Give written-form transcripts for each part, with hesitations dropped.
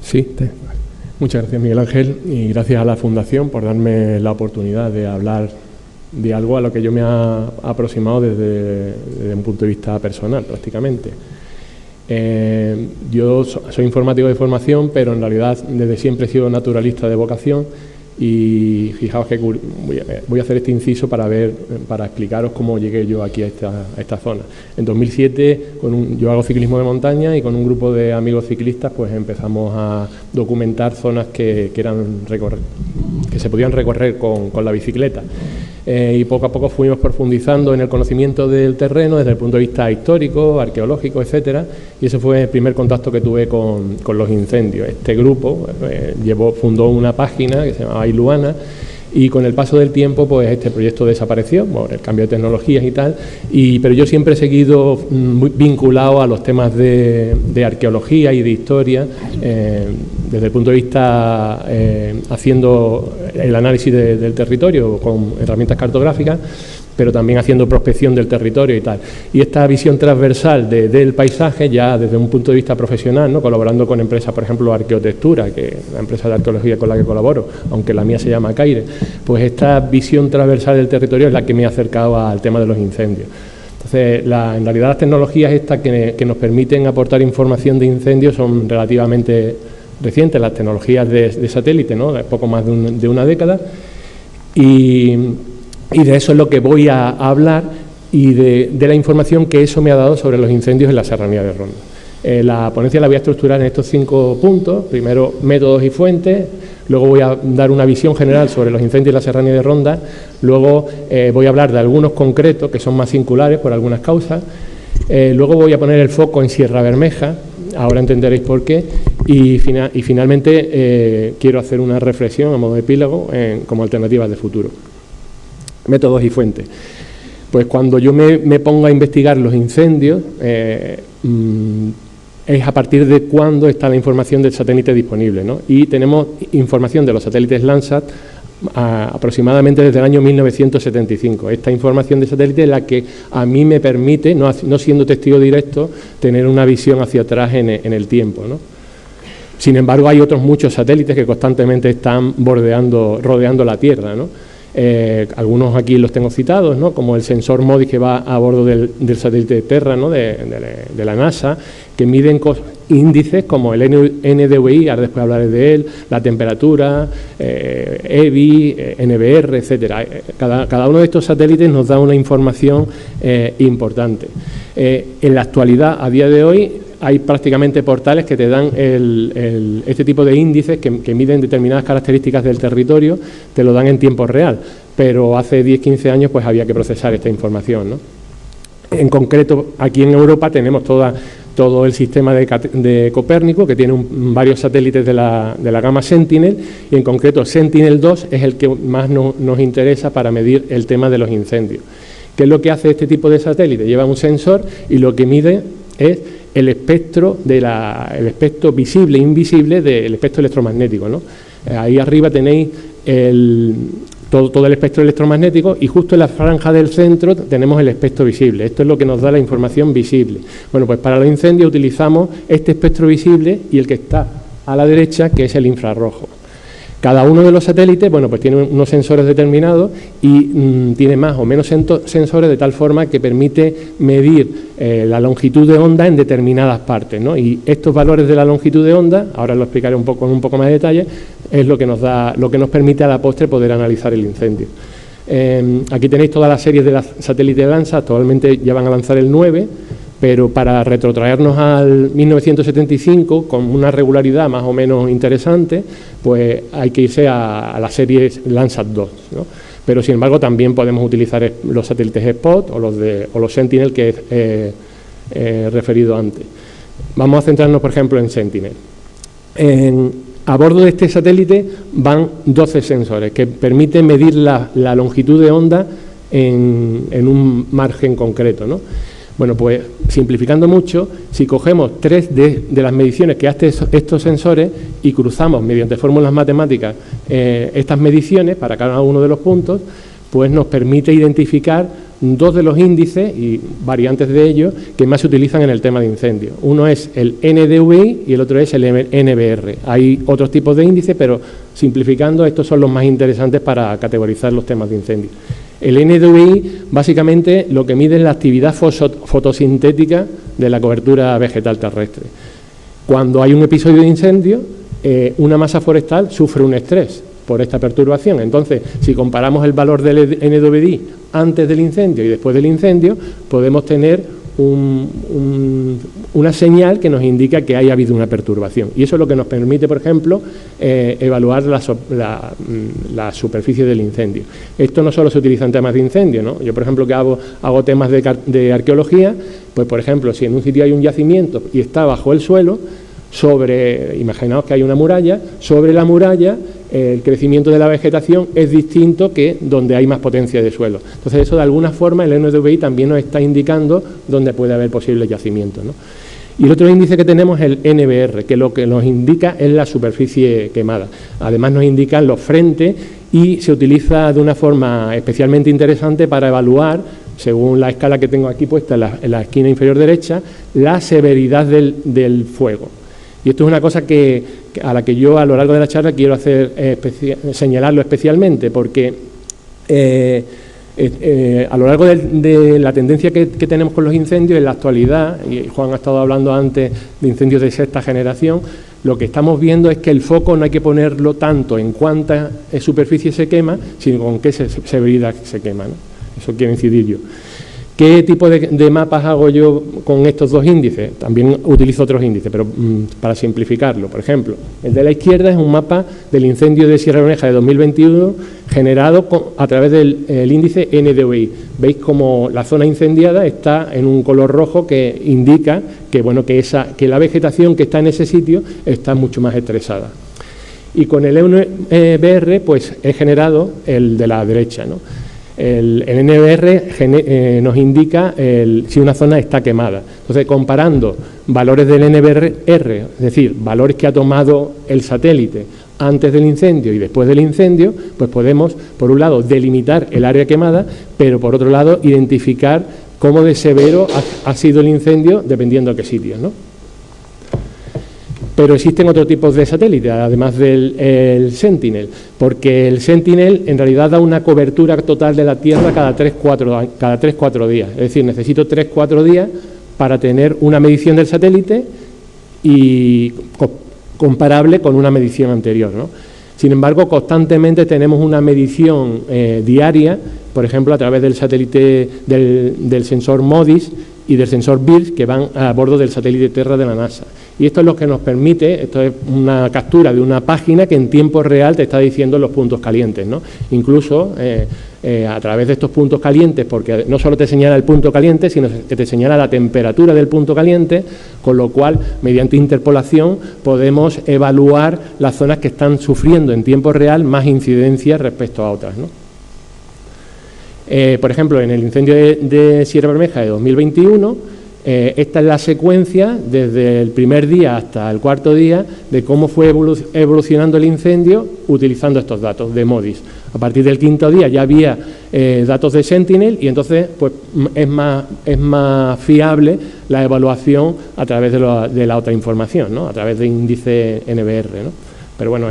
Sí, muchas gracias, Miguel Ángel, y gracias a la Fundación por darme la oportunidad de hablar de algo a lo que yo me he aproximado desde un punto de vista personal, prácticamente. Yo soy informático de formación, pero en realidad desde siempre he sido naturalista de vocación. Y fijaos que voy a hacer este inciso para explicaros cómo llegué yo aquí a esta zona. En 2007 yo hago ciclismo de montaña y con un grupo de amigos ciclistas pues empezamos a documentar zonas que se podían recorrer con la bicicleta. Y poco a poco fuimos profundizando en el conocimiento del terreno desde el punto de vista histórico, arqueológico, etcétera, y ese fue el primer contacto que tuve con los incendios. Este grupo fundó una página que se llamaba Iluana, y con el paso del tiempo pues este proyecto desapareció por el cambio de tecnologías y tal, pero yo siempre he seguido muy vinculado a los temas de arqueología y de historia, desde el punto de vista haciendo el análisis del territorio con herramientas cartográficas, pero también haciendo prospección del territorio y tal. Y esta visión transversal del paisaje, ya desde un punto de vista profesional, ¿no?, colaborando con empresas, por ejemplo, Arqueotectura, que es la empresa de arqueología con la que colaboro, aunque la mía se llama Caire, pues esta visión transversal del territorio es la que me ha acercado al tema de los incendios. Entonces, en realidad las tecnologías estas que nos permiten aportar información de incendios son relativamente recientes, las tecnologías de satélite, ¿no?, poco más de una década, y de eso es lo que voy a hablar y de la información que eso me ha dado sobre los incendios en la Serranía de Ronda. La ponencia la voy a estructurar en estos 5 puntos. Primero, métodos y fuentes. Luego voy a dar una visión general sobre los incendios en la Serranía de Ronda. Luego voy a hablar de algunos concretos que son más singulares por algunas causas. Luego voy a poner el foco en Sierra Bermeja. Ahora entenderéis por qué. Y finalmente quiero hacer una reflexión a modo de epílogo como alternativas de futuro. Métodos y fuentes. Pues cuando yo me pongo a investigar los incendios, es a partir de cuándo está la información del satélite disponible, ¿no? Y tenemos información de los satélites Landsat aproximadamente desde el año 1975. Esta información de satélite es la que a mí me permite, no siendo testigo directo, tener una visión hacia atrás en el tiempo, ¿no? Sin embargo, hay otros muchos satélites que constantemente están rodeando la Tierra, ¿no? Algunos aquí los tengo citados, ¿no?, como el sensor MODIS que va a bordo del satélite Terra, ¿no?, de la NASA, que miden índices como el NDVI, ahora después hablaré de él, la temperatura, EVI, NBR, etcétera. Cada uno de estos satélites nos da una información importante. En la actualidad, a día de hoy, hay prácticamente portales que te dan este tipo de índices que miden determinadas características del territorio, te lo dan en tiempo real, pero hace 10-15 años pues había que procesar esta información, ¿no? En concreto, aquí en Europa tenemos todo el sistema de Copérnico, que tiene varios satélites de la gama Sentinel, y en concreto Sentinel-2 es el que más nos interesa para medir el tema de los incendios. ¿Qué es lo que hace este tipo de satélite? Lleva un sensor y lo que mide es el espectro visible e invisible del espectro electromagnético, ¿no? Ahí arriba tenéis todo el espectro electromagnético, y justo en la franja del centro tenemos el espectro visible. Esto es lo que nos da la información visible. Bueno, pues para los incendios utilizamos este espectro visible y el que está a la derecha, que es el infrarrojo. Cada uno de los satélites, bueno, pues tiene unos sensores determinados y tiene más o menos sensores de tal forma que permite medir la longitud de onda en determinadas partes, ¿no? Y estos valores de la longitud de onda, ahora lo explicaré con un poco más de detalle, es lo que nos permite a la postre poder analizar el incendio. Aquí tenéis todas las series de las satélites Landsat. Actualmente ya van a lanzar el 9, pero para retrotraernos al 1975 con una regularidad más o menos interesante, pues hay que irse a la serie Landsat 2, ¿no? Pero sin embargo también podemos utilizar los satélites Spot o los Sentinel que he referido antes. Vamos a centrarnos, por ejemplo, en Sentinel. A bordo de este satélite van 12 sensores que permiten medir la longitud de onda en un margen concreto, ¿no? Bueno, pues simplificando mucho, si cogemos 3 de las mediciones que hacen estos sensores y cruzamos mediante fórmulas matemáticas estas mediciones para cada uno de los puntos, pues nos permite identificar dos de los índices y variantes de ellos que más se utilizan en el tema de incendios. Uno es el NDVI y el otro es el NBR. Hay otros tipos de índices, pero simplificando, estos son los más interesantes para categorizar los temas de incendios. El NDVI básicamente lo que mide es la actividad fotosintética de la cobertura vegetal terrestre. Cuando hay un episodio de incendio, una masa forestal sufre un estrés por esta perturbación. Entonces, si comparamos el valor del NDVI antes del incendio y después del incendio, podemos tener una señal que nos indica que haya habido una perturbación. Y eso es lo que nos permite, por ejemplo, evaluar la superficie del incendio. Esto no solo se utiliza en temas de incendio, ¿no? Yo, por ejemplo, que hago temas de arqueología, pues, por ejemplo, si en un sitio hay un yacimiento y está bajo el suelo, imaginaos que hay una muralla, sobre la muralla el crecimiento de la vegetación es distinto que donde hay más potencia de suelo. Entonces eso de alguna forma el NDVI también nos está indicando dónde puede haber posibles yacimientos, ¿no? Y el otro índice que tenemos es el NBR, que lo que nos indica es la superficie quemada. Además nos indican los frentes y se utiliza de una forma especialmente interesante para evaluar, según la escala que tengo aquí puesta en la esquina inferior derecha, la severidad del fuego. Y esto es una cosa a la que yo a lo largo de la charla quiero señalarlo especialmente, porque a lo largo de la tendencia que tenemos con los incendios en la actualidad, y Juan ha estado hablando antes de incendios de sexta generación, lo que estamos viendo es que el foco no hay que ponerlo tanto en cuánta superficie se quema, sino con qué severidad se quema, ¿no? Eso quiero incidir yo. ¿Qué tipo de mapas hago yo con estos dos índices? También utilizo otros índices, pero para simplificarlo. Por ejemplo, el de la izquierda es un mapa del incendio de Sierra Bermeja de 2021 generado a través del índice NDVI. Veis como la zona incendiada está en un color rojo que indica que la vegetación que está en ese sitio está mucho más estresada. Y con el NBR pues he generado el de la derecha, ¿no? El NBR nos indica si una zona está quemada. Entonces, comparando valores del NBR, es decir, valores que ha tomado el satélite antes del incendio y después del incendio, pues podemos, por un lado, delimitar el área quemada, pero por otro lado, identificar cómo de severo ha sido el incendio dependiendo de qué sitio, ¿no? Pero existen otros tipos de satélites, además del Sentinel, porque el Sentinel en realidad da una cobertura total de la Tierra cada 3-4 días. Es decir, necesito 3-4 días para tener una medición del satélite y comparable con una medición anterior, ¿no? Sin embargo, constantemente tenemos una medición diaria, por ejemplo, a través del satélite del sensor MODIS y del sensor BIRS que van a bordo del satélite Terra de la NASA. Y esto es lo que nos permite, esto es una captura de una página que en tiempo real te está diciendo los puntos calientes, ¿no? Incluso a través de estos puntos calientes, porque no solo te señala el punto caliente, sino que te señala la temperatura del punto caliente, con lo cual, mediante interpolación, podemos evaluar las zonas que están sufriendo en tiempo real más incidencia respecto a otras, ¿no? Por ejemplo, en el incendio de Sierra Bermeja de 2021, esta es la secuencia desde el primer día hasta el cuarto día de cómo fue evolucionando el incendio utilizando estos datos de MODIS. A partir del quinto día ya había datos de Sentinel y entonces pues, es más fiable la evaluación a través de la otra información, ¿no? A través de índice NBR, ¿no? Pero bueno,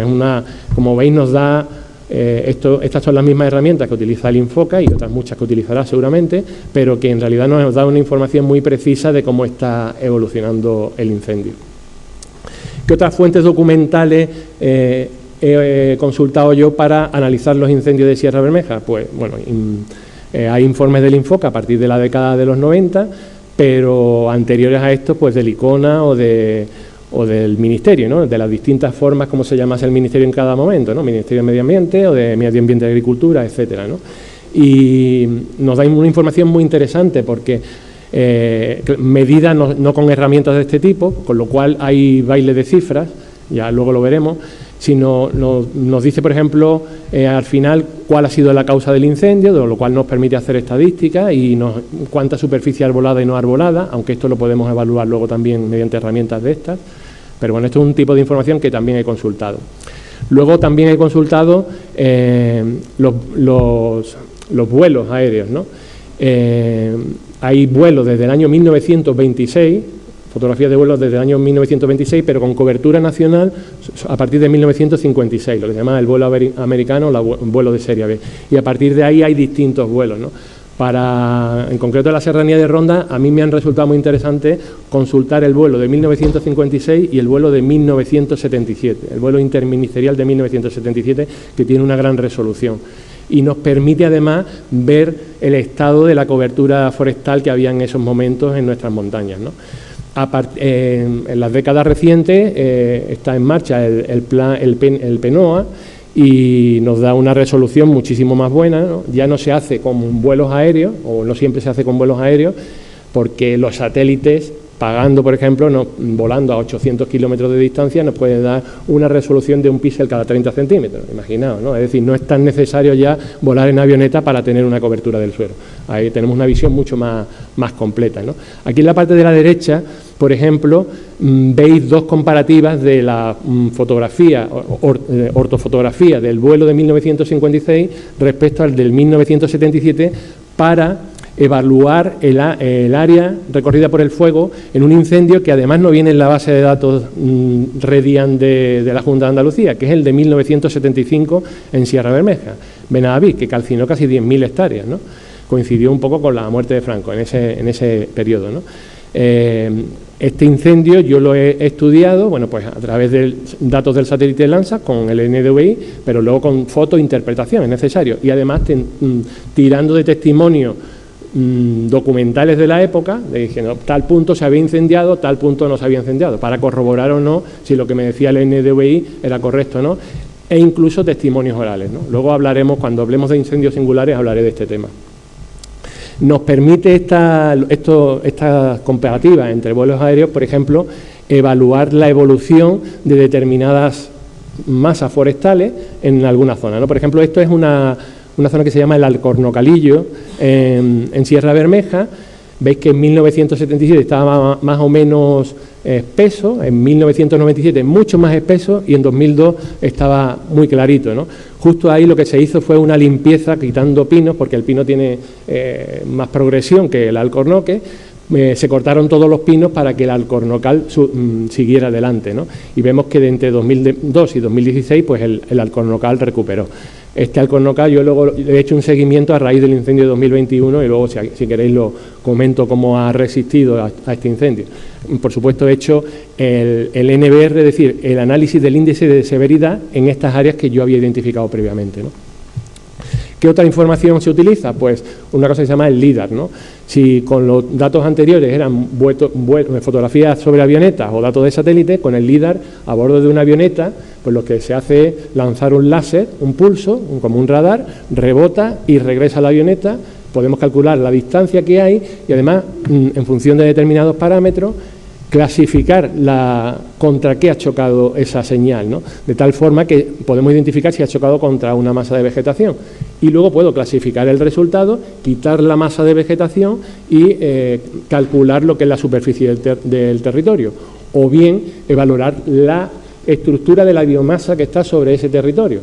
como veis nos da... estas son las mismas herramientas que utiliza el Infoca y otras muchas que utilizará seguramente, pero que en realidad nos da una información muy precisa de cómo está evolucionando el incendio. ¿Qué otras fuentes documentales he consultado yo para analizar los incendios de Sierra Bermeja? Pues bueno, hay informes del Infoca a partir de la década de los 90, pero anteriores a esto, pues del ICONA o del Ministerio, ¿no? De las distintas formas como se llamase el Ministerio en cada momento, ¿no? Ministerio de Medio Ambiente o de Medio Ambiente y Agricultura, etcétera, ¿no? Y nos da una información muy interesante porque medida no con herramientas de este tipo, con lo cual hay baile de cifras, ya luego lo veremos, sino nos dice, por ejemplo, al final cuál ha sido la causa del incendio, de lo cual nos permite hacer estadísticas y cuánta superficie arbolada y no arbolada, aunque esto lo podemos evaluar luego también mediante herramientas de estas. Pero bueno, esto es un tipo de información que también he consultado. Luego también he consultado los vuelos aéreos, ¿no? Hay vuelos desde el año 1926, fotografías de vuelos desde el año 1926, pero con cobertura nacional a partir de 1956, lo que se llama el vuelo americano o el vuelo de serie B. Y a partir de ahí hay distintos vuelos, ¿no? En concreto, la Serranía de Ronda, a mí me han resultado muy interesante consultar el vuelo de 1956 y el vuelo de 1977, el vuelo interministerial de 1977, que tiene una gran resolución. Y nos permite además ver el estado de la cobertura forestal que había en esos momentos en nuestras montañas, ¿no? En las décadas recientes está en marcha el PENOA, y nos da una resolución muchísimo más buena, ¿no? Ya no se hace con vuelos aéreos, o no siempre se hace con vuelos aéreos, porque los satélites, pagando, por ejemplo, volando a 800 kilómetros de distancia, nos pueden dar una resolución de un píxel cada 30 centímetros, imaginaos, ¿no? Es decir, no es tan necesario ya volar en avioneta para tener una cobertura del suelo. Ahí tenemos una visión mucho más completa, ¿no? Aquí en la parte de la derecha, por ejemplo, veis dos comparativas de la fotografía, ortofotografía del vuelo de 1956 respecto al del 1977 para evaluar el área recorrida por el fuego en un incendio que además no viene en la base de datos REDIAN de la Junta de Andalucía, que es el de 1975 en Sierra Bermeja, Benavís, que calcinó casi 10.000 hectáreas, ¿no? Coincidió un poco con la muerte de Franco en ese periodo, ¿no? Este incendio yo lo he estudiado, bueno, pues a través de datos del satélite Landsat con el NDVI, pero luego con fotointerpretación es necesario, y además tirando de testimonios documentales de la época, le dije, no, tal punto se había incendiado, tal punto no se había incendiado, para corroborar o no si lo que me decía el NDVI era correcto o no, e incluso testimonios orales, ¿no? Luego hablaremos, cuando hablemos de incendios singulares, hablaré de este tema. Nos permite esta comparativa entre vuelos aéreos, por ejemplo, evaluar la evolución de determinadas masas forestales en alguna zona, ¿no? Por ejemplo, esto es una zona que se llama el Alcornocalillo, en Sierra Bermeja. Veis que en 1977 estaba más o menos espeso, en 1997 mucho más espeso y en 2002 estaba muy clarito, ¿no? Justo ahí lo que se hizo fue una limpieza quitando pinos, porque el pino tiene más progresión que el alcornoque. Se cortaron todos los pinos para que el alcornocal siguiera adelante, ¿no? Y vemos que de entre 2002 y 2016 pues el alcornocal recuperó. Este alcornocal yo luego le he hecho un seguimiento a raíz del incendio de 2021 y luego si queréis lo comento cómo ha resistido a este incendio. Por supuesto he hecho el NBR, es decir, el análisis del índice de severidad en estas áreas que yo había identificado previamente, ¿no? ¿Qué otra información se utiliza? Pues una cosa que se llama el LIDAR, ¿no? Si con los datos anteriores eran fotografías sobre avionetas o datos de satélite, con el LIDAR a bordo de una avioneta, pues lo que se hace es lanzar un láser, un pulso, como un radar, rebota y regresa a la avioneta. Podemos calcular la distancia que hay y además, en función de determinados parámetros, clasificar contra qué ha chocado esa señal, ¿no? De tal forma que podemos identificar si ha chocado contra una masa de vegetación. Y luego puedo clasificar el resultado, quitar la masa de vegetación y calcular lo que es la superficie del territorio. O bien valorar la estructura de la biomasa que está sobre ese territorio.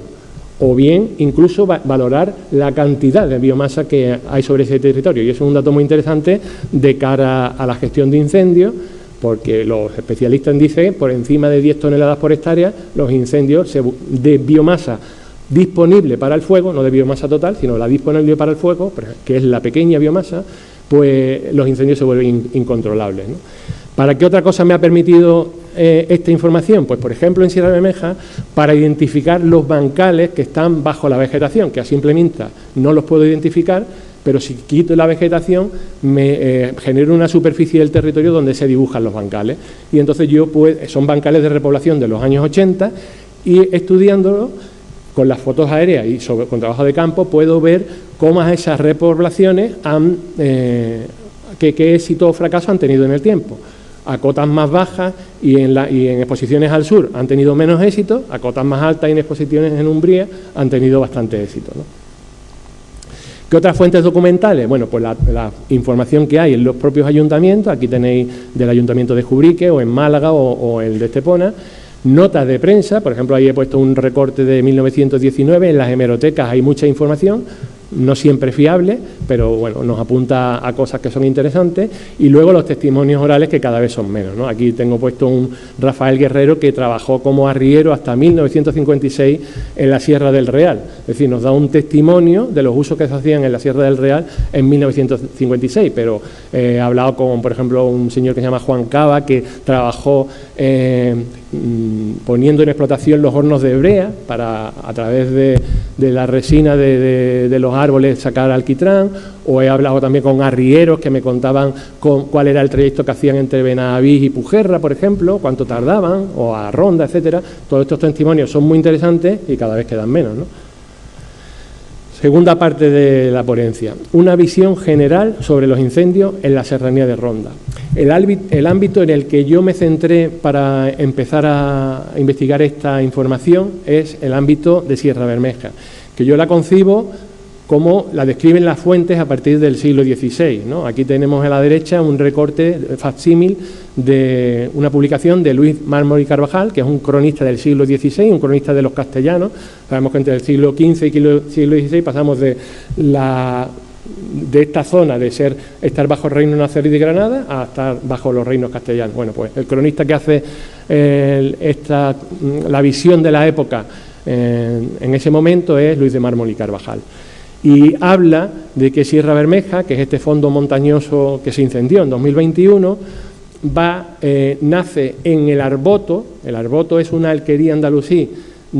O bien incluso valorar la cantidad de biomasa que hay sobre ese territorio. Y eso es un dato muy interesante de cara a la gestión de incendios, porque los especialistas dicen por encima de 10 toneladas por hectárea, los incendios de biomasa disponible para el fuego, no de biomasa total, sino la disponible para el fuego, que es la pequeña biomasa, pues los incendios se vuelven incontrolables, ¿no? ¿Para qué otra cosa me ha permitido esta información? Pues, por ejemplo, en Sierra Bermeja, para identificar los bancales que están bajo la vegetación, que a simple vista no los puedo identificar, pero si quito la vegetación me genero una superficie del territorio donde se dibujan los bancales. Y entonces son bancales de repoblación de los años 80 y estudiándolo con las fotos aéreas y con trabajo de campo puedo ver cómo esas repoblaciones qué éxito o fracaso han tenido en el tiempo. A cotas más bajas y en exposiciones al sur han tenido menos éxito, a cotas más altas y en exposiciones en umbría han tenido bastante éxito, ¿no? ¿Qué otras fuentes documentales? Bueno, pues la información que hay en los propios ayuntamientos, aquí tenéis del Ayuntamiento de Jubrique o en Málaga o el de Estepona, notas de prensa, por ejemplo, ahí he puesto un recorte de 1919, en las hemerotecas hay mucha información, no siempre fiable, pero bueno, nos apunta a cosas que son interesantes, y luego los testimonios orales, que cada vez son menos, ¿no? Aquí tengo puesto un Rafael Guerrero que trabajó como arriero hasta 1956 en la Sierra del Real, es decir, nos da un testimonio de los usos que se hacían en la Sierra del Real en 1956, pero he hablado con, por ejemplo, un señor que se llama Juan Cava, que trabajó poniendo en explotación los hornos de brea para, a través de la resina de los árboles, sacar alquitrán, o he hablado también con arrieros que me contaban cuál era el trayecto que hacían entre Benavís y Pujerra, por ejemplo, cuánto tardaban, o a Ronda, etcétera. Todos estos testimonios son muy interesantes y cada vez quedan menos, ¿no? Segunda parte de la ponencia, una visión general sobre los incendios en la serranía de Ronda. El ámbito en el que yo me centré para empezar a investigar esta información es el ámbito de Sierra Bermeja, que yo la concibo como la describen las fuentes a partir del siglo XVI, ¿no? Aquí tenemos a la derecha un recorte facsímil de una publicación de Luis Mármol y Carvajal, que es un cronista del siglo XVI, un cronista de los castellanos. Sabemos que entre el siglo XV y el siglo XVI pasamos de esta zona de estar bajo el reino nazarí de Granada a estar bajo los reinos castellanos. Bueno, pues el cronista que hace la visión de la época en ese momento es Luis de Mármol y Carvajal. Y habla de que Sierra Bermeja, que es este fondo montañoso que se incendió en 2021, nace en el Arboto. El Arboto es una alquería andalusí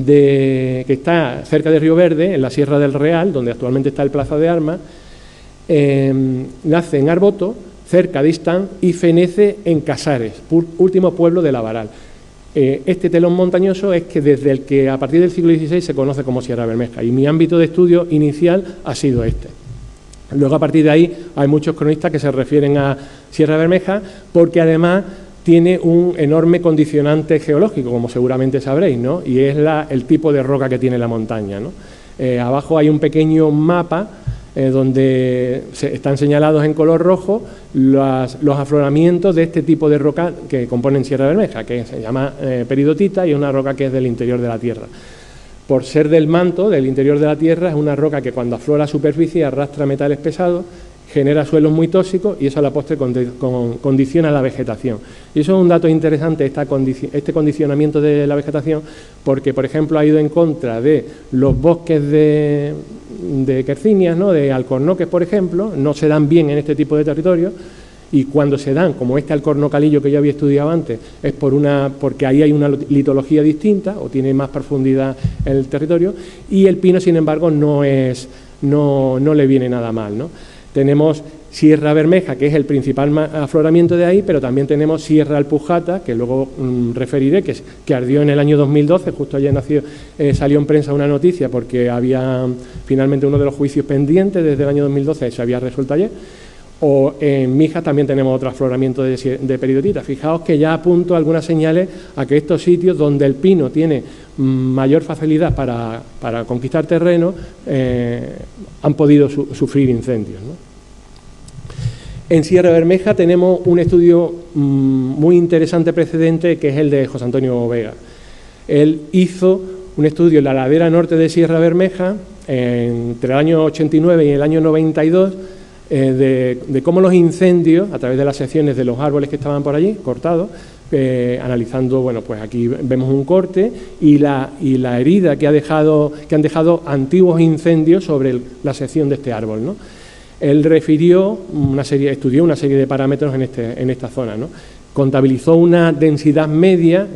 que está cerca de Río Verde, en la Sierra del Real, donde actualmente está el Plaza de Armas. Nace en Arboto, cerca de Istán, y fenece en Casares, último pueblo de la Varal. Este telón montañoso es desde el que a partir del siglo XVI se conoce como Sierra Bermeja, y mi ámbito de estudio inicial ha sido este. Luego, a partir de ahí, hay muchos cronistas que se refieren a Sierra Bermeja porque además tiene un enorme condicionante geológico, como seguramente sabréis, ¿no? Y es el tipo de roca que tiene la montaña, ¿no? Abajo hay un pequeño mapa donde están señalados en color rojo los afloramientos de este tipo de roca que componen Sierra Bermeja, que se llama peridotita, y es una roca que es del interior de la Tierra. Por ser del manto, del interior de la Tierra, es una roca que cuando aflora a superficie arrastra metales pesados, genera suelos muy tóxicos y eso a la postre condiciona la vegetación. Y eso es un dato interesante, este condicionamiento de la vegetación, porque, por ejemplo, ha ido en contra de los bosques de quercinias, ¿no?, de alcornoques, por ejemplo, no se dan bien en este tipo de territorios, y cuando se dan, como este alcornocalillo que yo había estudiado antes, es porque ahí hay una litología distinta o tiene más profundidad en el territorio, y el pino, sin embargo, no le viene nada mal, ¿no? Tenemos Sierra Bermeja, que es el principal afloramiento de ahí, pero también tenemos Sierra Alpujata, que luego referiré, que ardió en el año 2012, justo ayer salió en prensa una noticia porque había finalmente uno de los juicios pendientes desde el año 2012, se había resuelto ayer. O en Mijas también tenemos otro afloramiento de peridotita. Fijaos que ya apunto algunas señales a que estos sitios donde el pino tiene mayor facilidad para conquistar terreno han podido sufrir incendios, ¿no? En Sierra Bermeja tenemos un estudio muy interesante precedente, que es el de José Antonio Vega. Él hizo un estudio en la ladera norte de Sierra Bermeja entre el año 89 y el año 92, de cómo los incendios, a través de las secciones de los árboles que estaban por allí, cortados, analizando, bueno, pues aquí vemos un corte y la herida que han dejado antiguos incendios sobre la sección de este árbol, ¿no? Él estudió una serie de parámetros en esta zona, ¿no? Contabilizó una densidad media,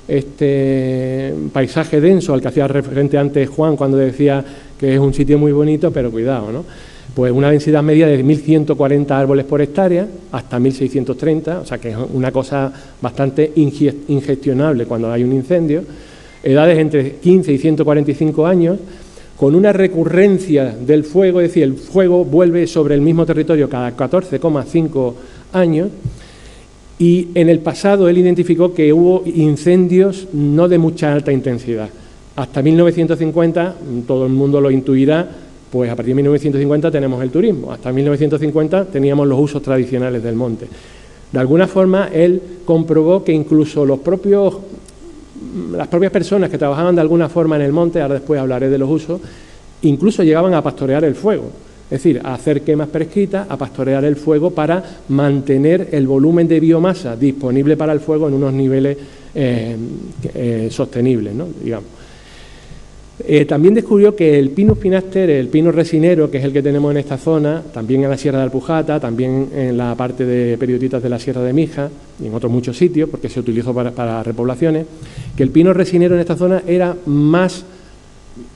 este paisaje denso al que hacía referente antes Juan cuando decía que es un sitio muy bonito, pero cuidado, ¿no? Pues una densidad media de 1.140 árboles por hectárea hasta 1.630, o sea que es una cosa bastante ingestionable cuando hay un incendio. Edades entre 15 y 145 años, con una recurrencia del fuego, es decir, el fuego vuelve sobre el mismo territorio cada 14,5 años. Y en el pasado él identificó que hubo incendios no de mucha alta intensidad. Hasta 1950, todo el mundo lo intuirá, pues a partir de 1950 tenemos el turismo. Hasta 1950 teníamos los usos tradicionales del monte. De alguna forma, él comprobó que incluso las propias personas que trabajaban de alguna forma en el monte, ahora después hablaré de los usos, incluso llegaban a pastorear el fuego, es decir, a hacer quemas prescritas, a pastorear el fuego para mantener el volumen de biomasa disponible para el fuego en unos niveles sostenibles, ¿no? Digamos. También descubrió que el Pinus pinaster, el pino resinero, que es el que tenemos en esta zona, también en la Sierra de Alpujata, también en la parte de Periotitas de la Sierra de Mija y en otros muchos sitios, porque se utilizó para repoblaciones, que el pino resinero en esta zona era más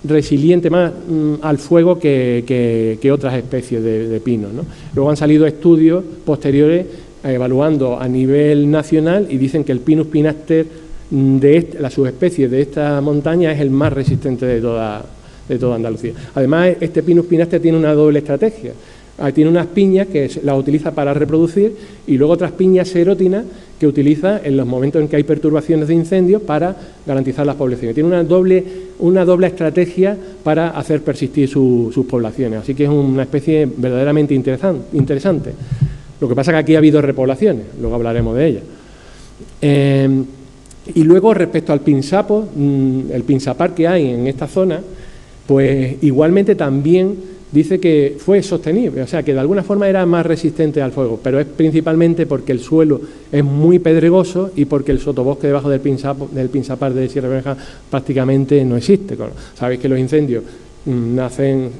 resiliente, más al fuego que otras especies de pinos, ¿no? Luego han salido estudios posteriores evaluando a nivel nacional y dicen que el Pinus pinaster la subespecie de esta montaña es el más resistente de toda Andalucía. Además, este Pinus pinaster tiene una doble estrategia. Tiene unas piñas que las utiliza para reproducir y luego otras piñas serótinas que utiliza en los momentos en que hay perturbaciones de incendios para garantizar las poblaciones. Tiene una doble estrategia para hacer persistir sus poblaciones. Así que es una especie verdaderamente interesante. Lo que pasa es que aquí ha habido repoblaciones, luego hablaremos de ellas. Y luego, respecto al pinsapo, el pinsapar que hay en esta zona, pues igualmente también dice que fue sostenible, o sea, que de alguna forma era más resistente al fuego, pero es principalmente porque el suelo es muy pedregoso y porque el sotobosque debajo del pinsapar de Sierra Bermeja prácticamente no existe. Sabéis que los incendios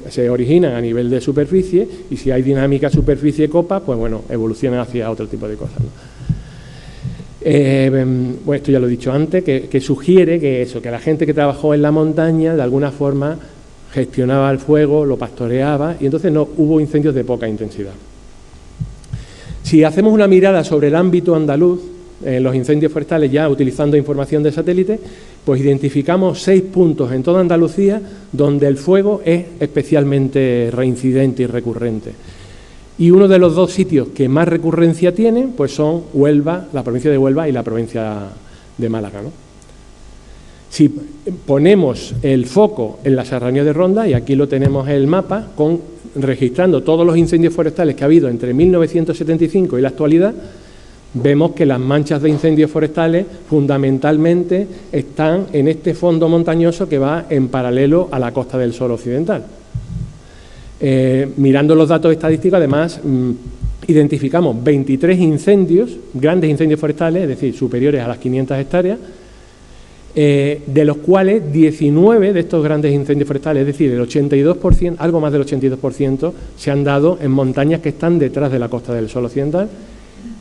se originan a nivel de superficie y si hay dinámica superficie-copa, pues bueno, evolucionan hacia otro tipo de cosas, ¿no? Bueno, esto ya lo he dicho antes, que sugiere que la gente que trabajó en la montaña de alguna forma gestionaba el fuego, lo pastoreaba y entonces no hubo incendios de poca intensidad. Si hacemos una mirada sobre el ámbito andaluz, los incendios forestales ya utilizando información de satélite, pues identificamos 6 puntos en toda Andalucía donde el fuego es especialmente reincidente y recurrente. Y uno de los 2 sitios que más recurrencia tienen, pues son Huelva, la provincia de Huelva y la provincia de Málaga, ¿no? Si ponemos el foco en la serranía de Ronda, y aquí lo tenemos en el mapa, registrando todos los incendios forestales que ha habido entre 1975 y la actualidad, vemos que las manchas de incendios forestales fundamentalmente están en este fondo montañoso que va en paralelo a la Costa del Sol occidental. Mirando los datos estadísticos, además, identificamos 23 incendios, grandes incendios forestales, es decir, superiores a las 500 hectáreas, de los cuales 19 de estos grandes incendios forestales, es decir, el 82%, algo más del 82%, se han dado en montañas que están detrás de la Costa del Sol occidental,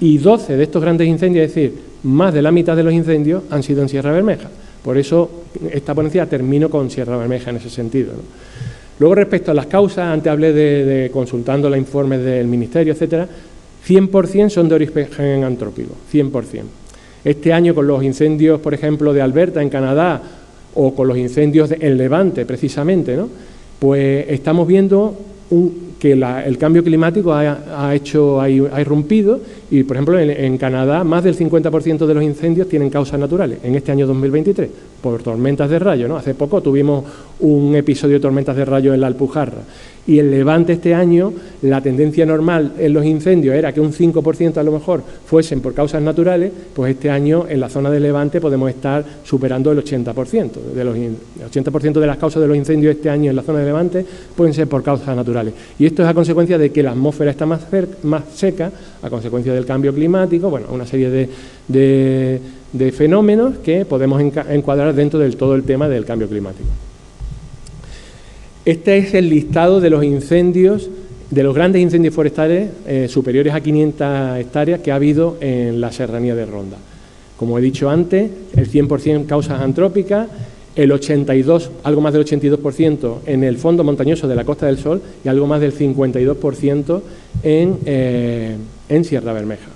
y 12 de estos grandes incendios, es decir, más de la mitad de los incendios, han sido en Sierra Bermeja. Por eso, esta ponencia termino con Sierra Bermeja en ese sentido, ¿no? Luego, respecto a las causas, antes hablé de consultando los informes del Ministerio, etcétera, 100% son de origen antrópico, 100%. Este año, con los incendios, por ejemplo, de Alberta, en Canadá, o con los incendios en Levante, precisamente, ¿no? Pues estamos viendo que el cambio climático ha irrumpido y, por ejemplo, en Canadá más del 50% de los incendios tienen causas naturales en este año 2023, por tormentas de rayos, ¿no? Hace poco tuvimos un episodio de tormentas de rayos en la Alpujarra y en Levante este año la tendencia normal en los incendios era que un 5% a lo mejor fuesen por causas naturales, pues este año en la zona de Levante podemos estar superando el 80%. El 80% de las causas de los incendios este año en la zona de Levante pueden ser por causas naturales. Y esto es a consecuencia de que la atmósfera está más seca, a consecuencia del cambio climático, bueno, una serie de fenómenos que podemos encuadrar dentro del todo el tema del cambio climático. Este es el listado de los incendios, de los grandes incendios forestales superiores a 500 hectáreas que ha habido en la serranía de Ronda. Como he dicho antes, el 100% causas antrópicas, el 82, algo más del 82% en el fondo montañoso de la Costa del Sol y algo más del 52% en Sierra Bermeja.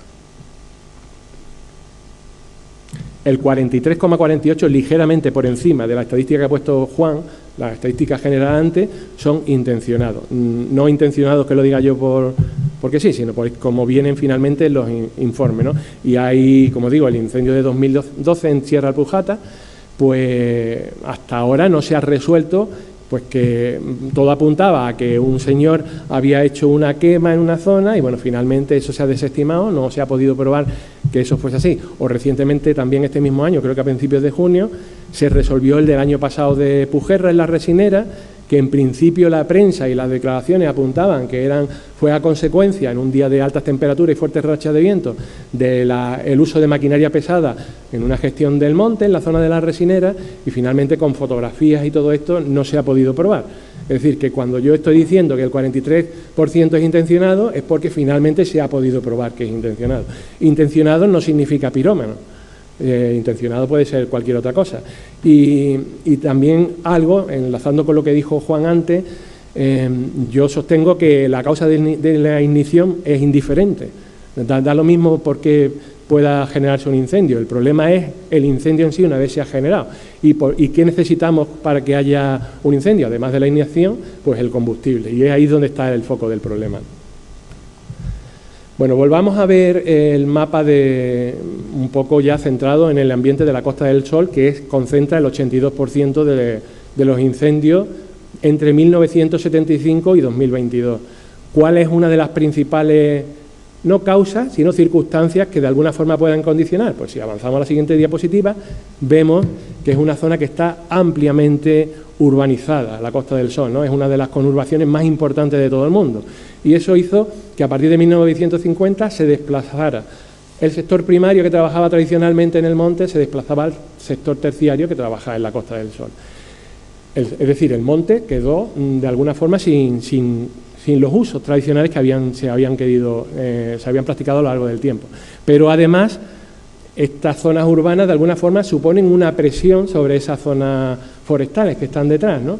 El 43,48, ligeramente por encima de la estadística que ha puesto Juan, las estadísticas generales antes, son intencionados. No intencionados que lo diga yo porque sí, sino como vienen finalmente los informes, ¿no? Y hay, como digo, el incendio de 2012 en Sierra Alpujata, pues hasta ahora no se ha resuelto, pues que todo apuntaba a que un señor había hecho una quema en una zona y bueno, finalmente eso se ha desestimado, no se ha podido probar que eso fuese así. O recientemente, también este mismo año, creo que a principios de junio, se resolvió el del año pasado de Pujerra en la Resinera, que en principio la prensa y las declaraciones apuntaban que fue a consecuencia, en un día de altas temperaturas y fuertes rachas de viento, del uso de maquinaria pesada en una gestión del monte, en la zona de la resinera, y finalmente con fotografías y todo esto no se ha podido probar. Es decir, que cuando yo estoy diciendo que el 43% es intencionado, es porque finalmente se ha podido probar que es intencionado. Intencionado no significa pirómano. Intencionado puede ser cualquier otra cosa. Y también algo, enlazando con lo que dijo Juan antes, yo sostengo que la causa de la ignición es indiferente. Da lo mismo porque pueda generarse un incendio. El problema es el incendio en sí una vez se ha generado. ¿Y qué necesitamos para que haya un incendio? Además de la ignición, pues el combustible. Y es ahí donde está el foco del problema. Bueno, volvamos a ver el mapa un poco ya centrado en el ambiente de la Costa del Sol, que concentra el 82% de los incendios entre 1975 y 2022. ¿Cuál es una de las principales, no causas, sino circunstancias que de alguna forma puedan condicionar? Pues si avanzamos a la siguiente diapositiva, vemos que es una zona que está ampliamente urbanizada, la Costa del Sol, ¿no? Es una de las conurbaciones más importantes de todo el mundo. Y eso hizo que a partir de 1950 se desplazara el sector primario que trabajaba tradicionalmente en el monte, se desplazaba al sector terciario que trabajaba en la Costa del Sol. Es decir, el monte quedó de alguna forma sin los usos tradicionales que se habían practicado a lo largo del tiempo. Pero además, estas zonas urbanas de alguna forma suponen una presión sobre esas zonas forestales que están detrás, ¿no?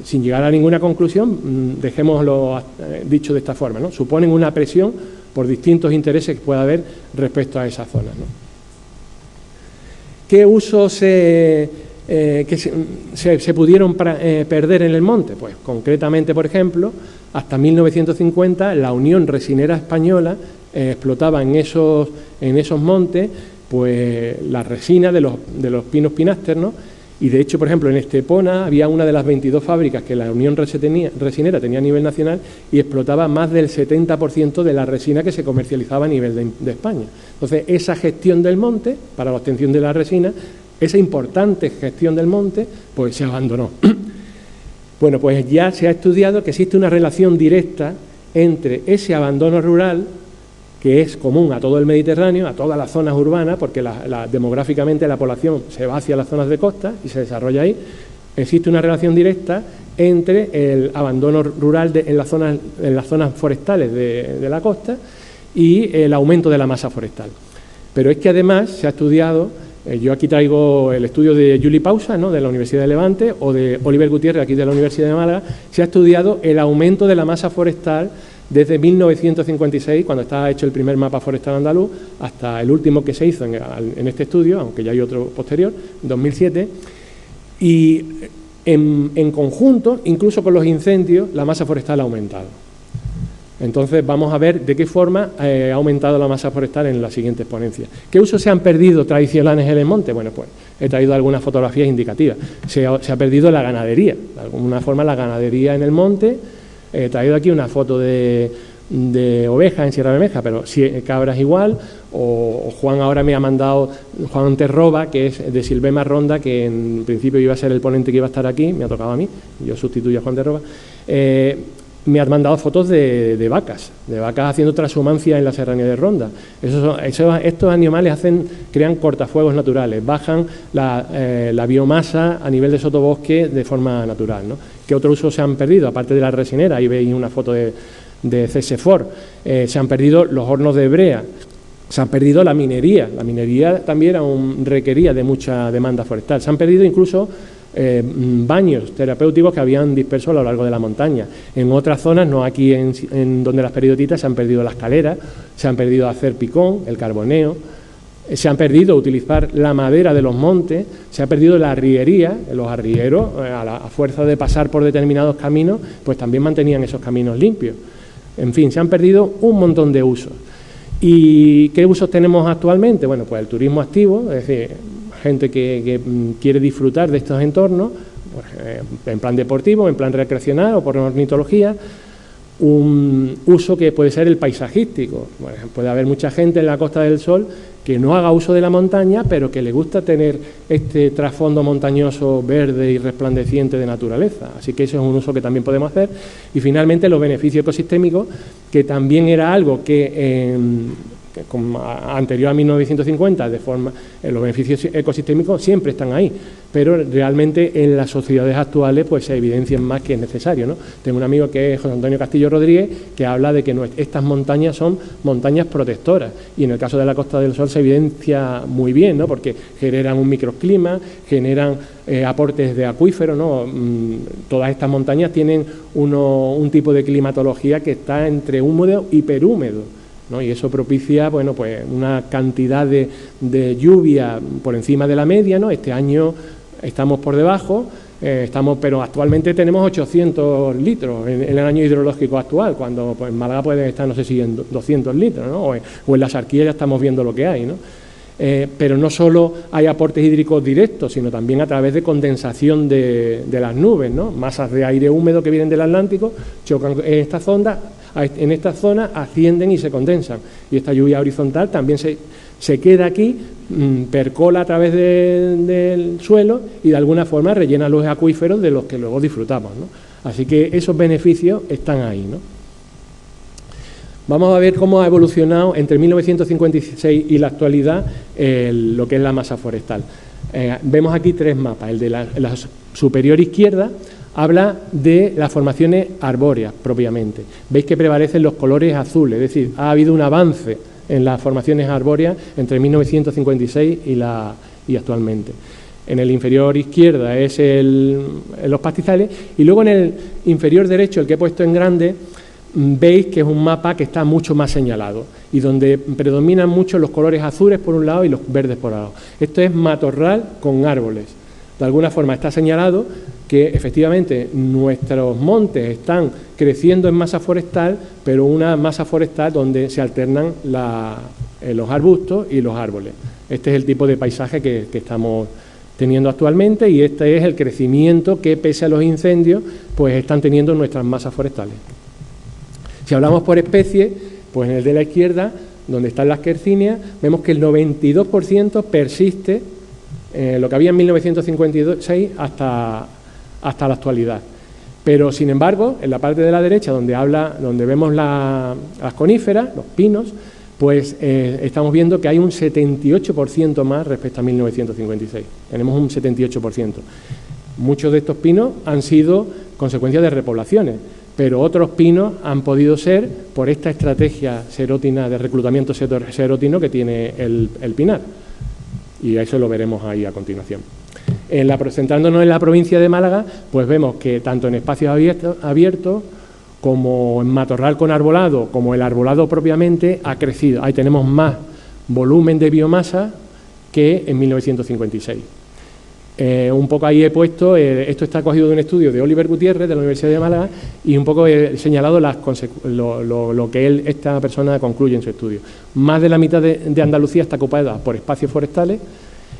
Sin llegar a ninguna conclusión, dejémoslo dicho de esta forma, ¿no? Suponen una presión por distintos intereses que pueda haber respecto a esas zonas, ¿no? ¿Qué usos se pudieron perder en el monte? Pues concretamente, por ejemplo, hasta 1950 la Unión Resinera Española explotaba en esos montes pues la resina de los pinos pináster, y de hecho, por ejemplo, en Estepona había una de las 22 fábricas que la Unión Resinera tenía a nivel nacional y explotaba más del 70% de la resina que se comercializaba a nivel de España. Entonces, esa gestión del monte para la obtención de la resina, esa importante gestión del monte, pues se abandonó. Bueno, pues ya se ha estudiado que existe una relación directa entre ese abandono rural, que es común a todo el Mediterráneo, a todas las zonas urbanas, porque demográficamente la población se va hacia las zonas de costa y se desarrolla ahí. Existe una relación directa entre el abandono rural en las zonas forestales de la costa y el aumento de la masa forestal. Pero es que además se ha estudiado, yo aquí traigo el estudio de Juli Pausa, ¿no?, de la Universidad de Levante, o de Oliver Gutiérrez, aquí de la Universidad de Málaga, se ha estudiado el aumento de la masa forestal desde 1956, cuando estaba hecho el primer mapa forestal andaluz, hasta el último que se hizo en este estudio, aunque ya hay otro posterior, 2007, y en conjunto, incluso con los incendios, la masa forestal ha aumentado. Entonces vamos a ver de qué forma ha aumentado la masa forestal en la siguiente exponencia. ¿Qué usos se han perdido tradicionales en el monte? Bueno, pues he traído algunas fotografías indicativas. Se ha perdido la ganadería, de alguna forma la ganadería en el monte. He traído aquí una foto de ovejas en Sierra Bermeja, pero cabras igual, o Juan ahora me ha mandado, Juan Terroba, que es de Silvema Ronda, que en principio iba a ser el ponente que iba a estar aquí, me ha tocado a mí, yo sustituyo a Juan Terroba, me ha mandado fotos de vacas haciendo transhumancia en la serranía de Ronda. Estos animales crean cortafuegos naturales, bajan la biomasa a nivel de sotobosque de forma natural, ¿no? ¿Qué otros usos se han perdido? Aparte de la resinera, ahí veis una foto de CSFOR, se han perdido los hornos de brea, se han perdido la minería también requería de mucha demanda forestal, se han perdido incluso baños terapéuticos que habían disperso a lo largo de la montaña. En otras zonas, no aquí en donde las peridotitas, se han perdido las caleras, se han perdido hacer picón, el carboneo, se han perdido utilizar la madera de los montes, se ha perdido la arriería, los arrieros, a fuerza de pasar por determinados caminos, pues también mantenían esos caminos limpios. En fin, se han perdido un montón de usos. ¿Y qué usos tenemos actualmente? Bueno, pues el turismo activo, es decir, gente que quiere disfrutar de estos entornos, pues, en plan deportivo, en plan recreacional o por ornitología. un uso que puede ser el paisajístico. Bueno, puede haber mucha gente en la Costa del Sol que no haga uso de la montaña, pero que le gusta tener este trasfondo montañoso verde y resplandeciente de naturaleza. Así que eso es un uso que también podemos hacer. Y finalmente los beneficios ecosistémicos, que también era algo que anterior a 1950, los beneficios ecosistémicos siempre están ahí, pero realmente en las sociedades actuales pues se evidencian más que es necesario, ¿no? Tengo un amigo que es José Antonio Castillo Rodríguez, que habla de que estas montañas son montañas protectoras, y en el caso de la Costa del Sol se evidencia muy bien, ¿no? Porque generan un microclima, generan aportes de acuíferos, ¿no? Todas estas montañas tienen un tipo de climatología que está entre húmedo y hiperhúmedo, ¿no? Y eso propicia, bueno, pues una cantidad de lluvia por encima de la media, ¿no? Este año estamos por debajo, pero actualmente tenemos 800 litros en el año hidrológico actual, cuando pues, en Málaga pueden estar, no sé si en 200 litros, ¿no? O en la Sarquía ya estamos viendo lo que hay, ¿no? Pero no solo hay aportes hídricos directos, sino también a través de condensación de las nubes, ¿no? Masas de aire húmedo que vienen del Atlántico chocan en esta zona, ascienden y se condensan. Y esta lluvia horizontal también se queda aquí, percola a través del suelo y de alguna forma rellena los acuíferos de los que luego disfrutamos, ¿no? Así que esos beneficios están ahí, ¿no? Vamos a ver cómo ha evolucionado entre 1956 y la actualidad lo que es la masa forestal. Vemos aquí tres mapas. El de la superior izquierda habla de las formaciones arbóreas propiamente. Veis que prevalecen los colores azules, es decir, ha habido un avance en las formaciones arbóreas entre 1956 y actualmente. En el inferior izquierda es los pastizales, y luego en el inferior derecho, el que he puesto en grande, veis que es un mapa que está mucho más señalado y donde predominan mucho los colores azules por un lado y los verdes por otro lado. Esto es matorral con árboles. De alguna forma está señalado que efectivamente nuestros montes están creciendo en masa forestal, pero una masa forestal donde se alternan los arbustos y los árboles. Este es el tipo de paisaje que estamos teniendo actualmente, y este es el crecimiento que, pese a los incendios, pues están teniendo nuestras masas forestales. Si hablamos por especie, pues en el de la izquierda, donde están las quercíneas, vemos que el 92% persiste lo que había en 1956 hasta la actualidad. Pero, sin embargo, en la parte de la derecha, donde vemos las coníferas, los pinos, pues estamos viendo que hay un 78% más respecto a 1956. Tenemos un 78%. Muchos de estos pinos han sido consecuencia de repoblaciones, pero otros pinos han podido ser por esta estrategia serótina de reclutamiento serótino que tiene el pinar. Y eso lo veremos ahí a continuación. Centrándonos en la provincia de Málaga, pues vemos que tanto en espacios abiertos como en matorral con arbolado, como el arbolado propiamente, ha crecido. Ahí tenemos más volumen de biomasa que en 1956. Un poco ahí he puesto, esto está cogido de un estudio de Oliver Gutiérrez de la Universidad de Málaga, y un poco he señalado lo que esta persona concluye en su estudio. Más de la mitad de Andalucía está ocupada por espacios forestales.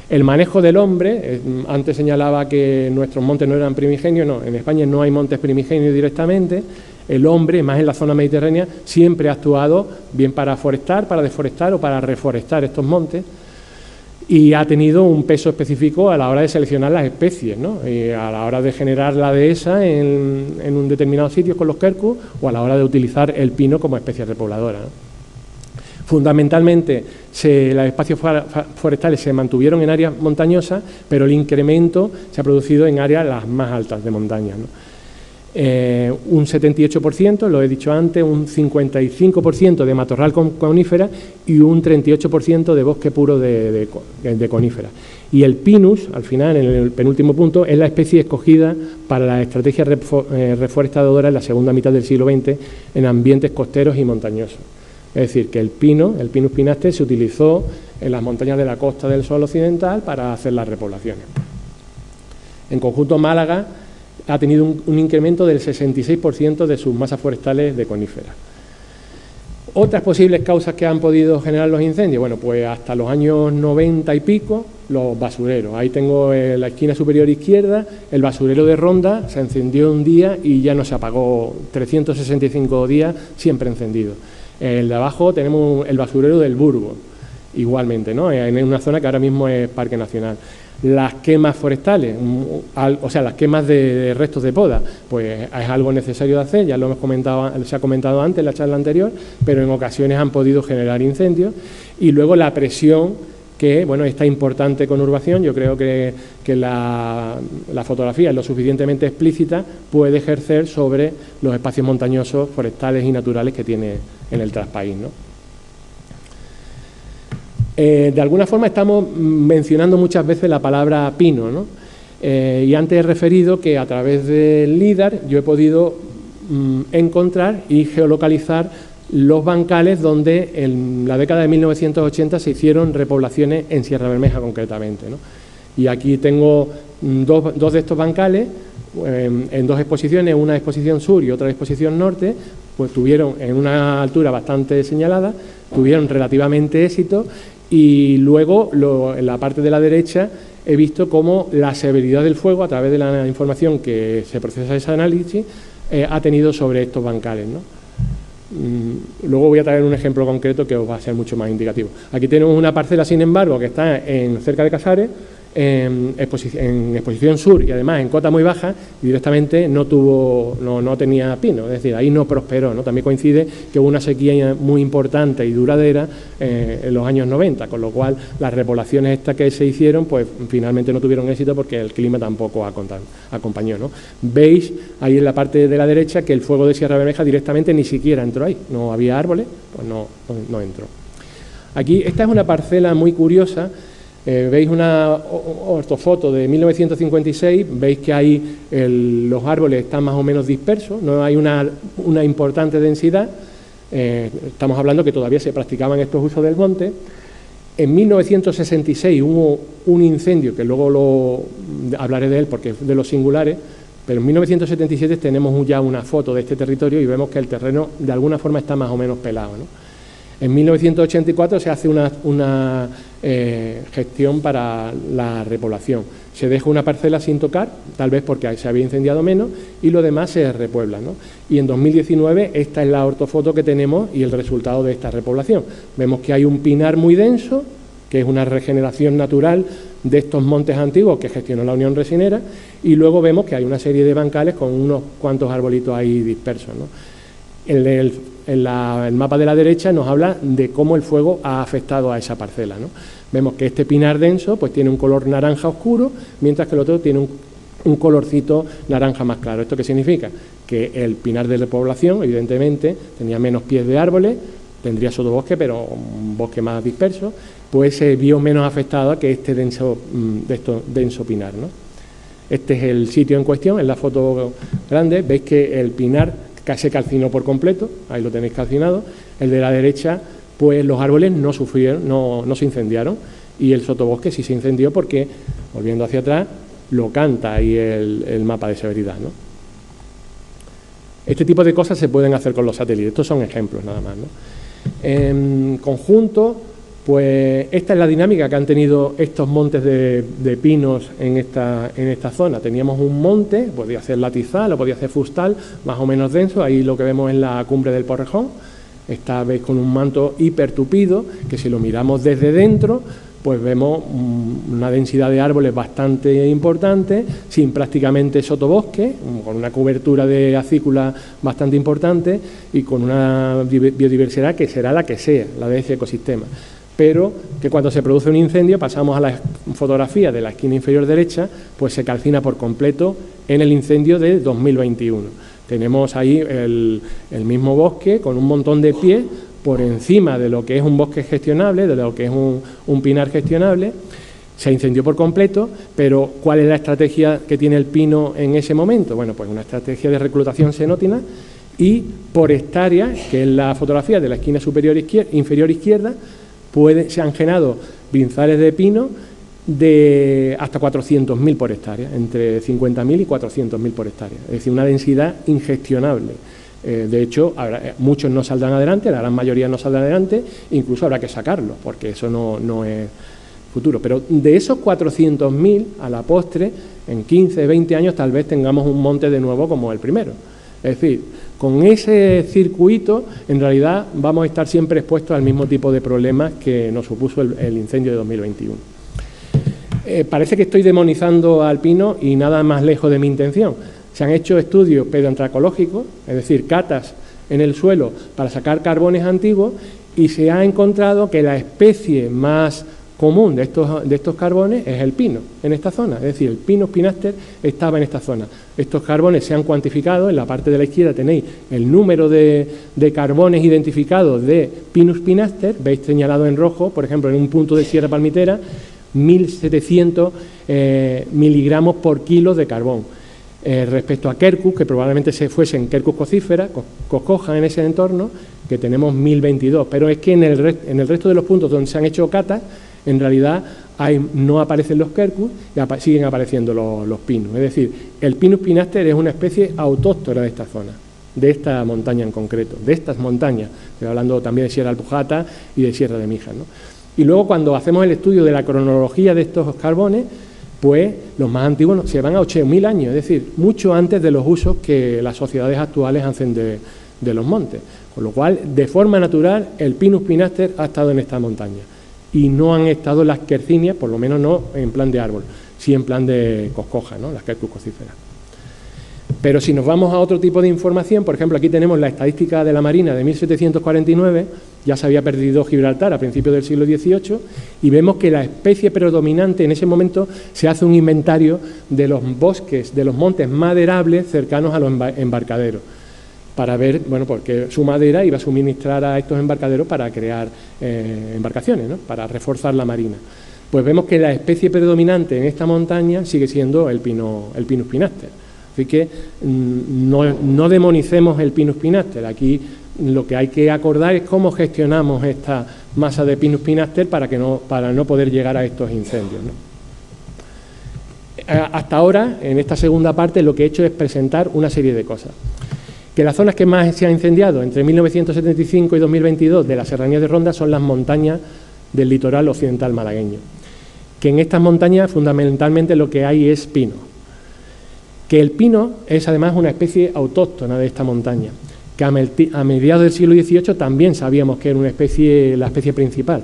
El manejo del hombre, antes señalaba que nuestros montes no eran primigenios, no, en España no hay montes primigenios directamente. El hombre, más en la zona mediterránea, siempre ha actuado bien para forestar, para deforestar o para reforestar estos montes, y ha tenido un peso específico a la hora de seleccionar las especies, ¿no? Y a la hora de generar la dehesa en un determinado sitio con los quercus, o a la hora de utilizar el pino como especie repobladora, ¿no? Fundamentalmente, los espacios forestales se mantuvieron en áreas montañosas, pero el incremento se ha producido en áreas las más altas de montaña, ¿no? Un 78%, lo he dicho antes, un 55% de matorral con coníferas y un 38% de bosque puro de coníferas. Y el pinus, al final, en el penúltimo punto, es la especie escogida para la estrategia reforestadora en la segunda mitad del siglo XX en ambientes costeros y montañosos. Es decir, que el pinus pinaster, se utilizó en las montañas de la Costa del Sol occidental para hacer las repoblaciones. En conjunto, Málaga ha tenido un incremento del 66% de sus masas forestales de coníferas. Otras posibles causas que han podido generar los incendios, bueno, pues hasta los años 90 y pico, los basureros. Ahí tengo en la esquina superior izquierda, el basurero de Ronda se encendió un día y ya no se apagó, 365 días siempre encendido. El de abajo tenemos el basurero del Burgo, igualmente, ¿no? En una zona que ahora mismo es Parque Nacional. Las quemas forestales, o sea, las quemas de restos de poda, pues es algo necesario de hacer, ya lo hemos comentado, se ha comentado antes en la charla anterior, pero en ocasiones han podido generar incendios. Y luego la presión, que bueno, esta importante conurbación, yo creo que la fotografía es lo suficientemente explícita, puede ejercer sobre los espacios montañosos, forestales y naturales que tiene en el traspaís, ¿no? De alguna forma estamos mencionando muchas veces la palabra pino, ¿no? Y antes he referido que a través del LIDAR yo he podido encontrar y geolocalizar los bancales donde en la década de 1980 se hicieron repoblaciones en Sierra Bermeja concretamente, ¿no? Y aquí tengo dos de estos bancales en dos exposiciones, una exposición sur y otra exposición norte, pues tuvieron en una altura bastante señalada, tuvieron relativamente éxito. Y luego, en la parte de la derecha, he visto cómo la severidad del fuego, a través de la información que se procesa ese análisis, ha tenido sobre estos bancales, ¿no? Luego voy a traer un ejemplo concreto que os va a ser mucho más indicativo. Aquí tenemos una parcela, sin embargo, que está cerca de Casares, en exposición sur y además en cota muy baja, y directamente no tenía pino, es decir, ahí no prosperó, ¿no? También coincide que hubo una sequía muy importante y duradera en los años 90, con lo cual las repoblaciones estas que se hicieron, pues finalmente no tuvieron éxito porque el clima tampoco acompañó, ¿no? Veis ahí en la parte de la derecha que el fuego de Sierra Bermeja directamente ni siquiera entró ahí, no había árboles, pues no entró. Aquí, esta es una parcela muy curiosa. Veis una ortofoto de 1956, veis que ahí los árboles están más o menos dispersos, no hay una importante densidad, estamos hablando que todavía se practicaban estos usos del monte. En 1966 hubo un incendio, que luego hablaré de él porque es de los singulares, pero en 1977 tenemos ya una foto de este territorio y vemos que el terreno de alguna forma está más o menos pelado, ¿no? En 1984 se hace una gestión para la repoblación. Se deja una parcela sin tocar, tal vez porque se había incendiado menos, y lo demás se repuebla, ¿no? Y en 2019 esta es la ortofoto que tenemos y el resultado de esta repoblación. Vemos que hay un pinar muy denso, que es una regeneración natural de estos montes antiguos que gestionó la Unión Resinera, y luego vemos que hay una serie de bancales con unos cuantos arbolitos ahí dispersos, ¿no? El mapa de la derecha nos habla de cómo el fuego ha afectado a esa parcela, ¿no? Vemos que este pinar denso pues tiene un color naranja oscuro, mientras que el otro tiene un colorcito naranja más claro. ¿Esto qué significa? Que el pinar de repoblación, evidentemente, tenía menos pies de árboles, tendría sotobosque, pero un bosque más disperso, pues se vio menos afectado que este denso pinar, ¿no? Este es el sitio en cuestión, en la foto grande, veis que el pinar se calcinó por completo, ahí lo tenéis calcinado. El de la derecha, pues los árboles no sufrieron, no se incendiaron, y el sotobosque sí se incendió porque, volviendo hacia atrás, lo canta ahí el mapa de severidad, ¿no? Este tipo de cosas se pueden hacer con los satélites, estos son ejemplos nada más, ¿no? En conjunto, pues esta es la dinámica que han tenido estos montes de pinos en esta zona. Teníamos un monte, podía ser latizal o podía ser fustal, más o menos denso. Ahí lo que vemos es la cumbre del Porrejón. Esta vez con un manto hipertupido, que si lo miramos desde dentro, pues vemos una densidad de árboles bastante importante, sin prácticamente sotobosque, con una cobertura de acícula bastante importante y con una biodiversidad que será la que sea, la de ese ecosistema. Pero que cuando se produce un incendio, pasamos a la fotografía de la esquina inferior derecha, pues se calcina por completo en el incendio de 2021. Tenemos ahí el mismo bosque con un montón de pies por encima de lo que es un bosque gestionable, de lo que es un pinar gestionable. Se incendió por completo, pero ¿cuál es la estrategia que tiene el pino en ese momento? Bueno, pues una estrategia de reclutación xenótina, y por hectárea, que es la fotografía de la esquina inferior izquierda, se han generado brinzales de pino de hasta 400.000 por hectárea, entre 50.000 y 400.000 por hectárea, es decir, una densidad ingestionable. De hecho, muchos no saldrán adelante, la gran mayoría no saldrán adelante, incluso habrá que sacarlos, porque eso no es futuro. Pero de esos 400.000, a la postre, en 15, 20 años, tal vez tengamos un monte de nuevo como el primero. Es decir, con ese circuito, en realidad, vamos a estar siempre expuestos al mismo tipo de problemas que nos supuso el incendio de 2021. Parece que estoy demonizando al pino y nada más lejos de mi intención. Se han hecho estudios pedioantracológicos, es decir, catas en el suelo para sacar carbones antiguos, y se ha encontrado que la especie más común de estos carbones es el pino en esta zona, es decir, el Pinus pinaster estaba en esta zona. Estos carbones se han cuantificado, en la parte de la izquierda tenéis el número de carbones identificados de Pinus pinaster, veis señalado en rojo, por ejemplo, en un punto de Sierra Palmitera, 1.700 miligramos por kilo de carbón. Respecto a Quercus, que probablemente se fuesen Quercus cocífera, Coscoja en ese entorno, que tenemos 1.022, pero es que en el resto de los puntos donde se han hecho catas, en realidad no aparecen los Quercus y siguen apareciendo los pinos. Es decir, el Pinus pinaster es una especie autóctona de esta zona, de esta montaña en concreto, de estas montañas. Estoy hablando también de Sierra Alpujata y de Sierra de Mijas, ¿no? Y luego, cuando hacemos el estudio de la cronología de estos carbones, pues los más antiguos se van a 8.000 años, es decir, mucho antes de los usos que las sociedades actuales hacen de los montes. Con lo cual, de forma natural, el Pinus pinaster ha estado en esta montaña. Y no han estado las quercinias, por lo menos no en plan de árbol, sí en plan de coscoja, ¿no? Las Quercus cocíferas. Pero si nos vamos a otro tipo de información, por ejemplo, aquí tenemos la estadística de la Marina de 1749, ya se había perdido Gibraltar a principios del siglo XVIII, y vemos que la especie predominante en ese momento se hace un inventario de los bosques, de los montes maderables cercanos a los embarcaderos, para ver, bueno, porque su madera iba a suministrar a estos embarcaderos para crear embarcaciones, ¿no? Para reforzar la marina. Pues vemos que la especie predominante en esta montaña sigue siendo el Pinus pinaster. Así que no demonicemos el Pinus pinaster. Aquí lo que hay que acordar es cómo gestionamos esta masa de Pinus pinaster para no poder llegar a estos incendios, ¿no? Hasta ahora, en esta segunda parte, lo que he hecho es presentar una serie de cosas. Que las zonas que más se han incendiado entre 1975 y 2022 de la Serranía de Ronda son las montañas del litoral occidental malagueño. Que en estas montañas fundamentalmente lo que hay es pino. Que el pino es además una especie autóctona de esta montaña, que a mediados del siglo XVIII también sabíamos que era la especie principal.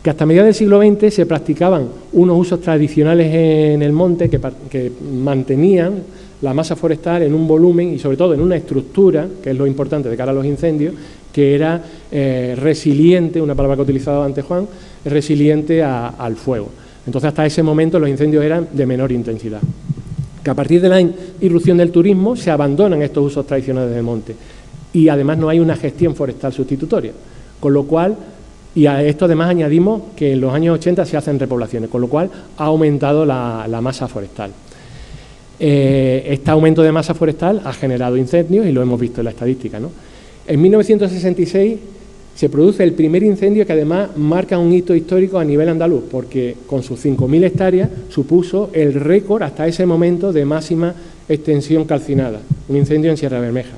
Que hasta mediados del siglo XX se practicaban unos usos tradicionales en el monte que mantenían la masa forestal en un volumen y sobre todo en una estructura, que es lo importante de cara a los incendios, que era resiliente, una palabra que ha utilizado antes Juan, resiliente al fuego. Entonces, hasta ese momento los incendios eran de menor intensidad. Que a partir de la irrupción del turismo se abandonan estos usos tradicionales del monte y además no hay una gestión forestal sustitutoria, con lo cual, y a esto además añadimos que en los años 80 se hacen repoblaciones, con lo cual ha aumentado la masa forestal. Este aumento de masa forestal ha generado incendios y lo hemos visto en la estadística, ¿no? En 1966 se produce el primer incendio que además marca un hito histórico a nivel andaluz, porque con sus 5.000 hectáreas supuso el récord hasta ese momento de máxima extensión calcinada, un incendio en Sierra Bermeja.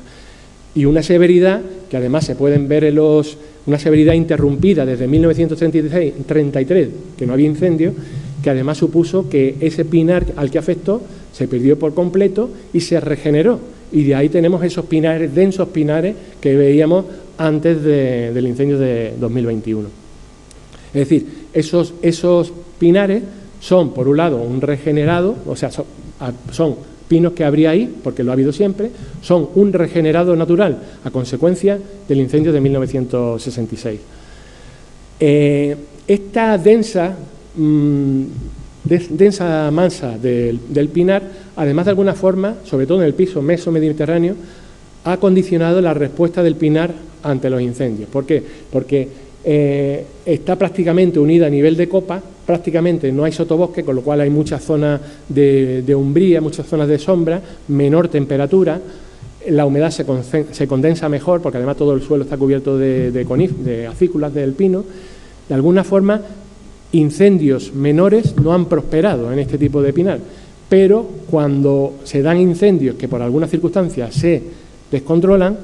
Y una severidad que además se pueden ver en una severidad interrumpida desde 1933, que no había incendio, que además supuso que ese pinar al que afectó se perdió por completo y se regeneró. Y de ahí tenemos esos pinares, densos pinares que veíamos antes del incendio de 2021. Es decir, esos pinares son, por un lado, un regenerado, o sea, son pinos que habría ahí, porque lo ha habido siempre, son un regenerado natural a consecuencia del incendio de 1966. Esta densa masa del pinar, además de alguna forma, sobre todo en el piso meso-mediterráneo, ha condicionado la respuesta del pinar ante los incendios. ¿Por qué? Porque está prácticamente unida a nivel de copa, prácticamente no hay sotobosque, con lo cual hay muchas zonas de umbría, muchas zonas de sombra, menor temperatura, la humedad se condensa mejor, porque además todo el suelo está cubierto de acículas del pino. De alguna forma, incendios menores no han prosperado en este tipo de pinar, pero cuando se dan incendios que por algunas circunstancias se descontrolan,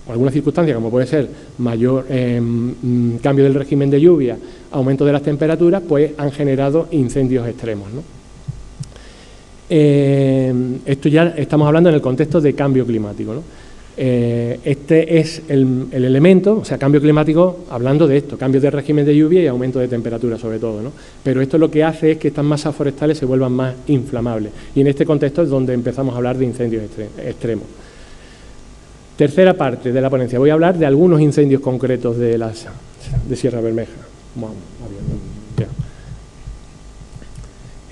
o alguna circunstancia, como puede ser mayor cambio del régimen de lluvia, aumento de las temperaturas, pues han generado incendios extremos, ¿no? Esto ya estamos hablando en el contexto de cambio climático, ¿no? Este es el elemento, o sea, cambio climático, hablando de esto, cambio de régimen de lluvia y aumento de temperatura sobre todo, ¿no? Pero esto lo que hace es que estas masas forestales se vuelvan más inflamables, y en este contexto es donde empezamos a hablar de incendios extremos. Tercera parte de la ponencia, voy a hablar de algunos incendios concretos de Sierra Bermeja.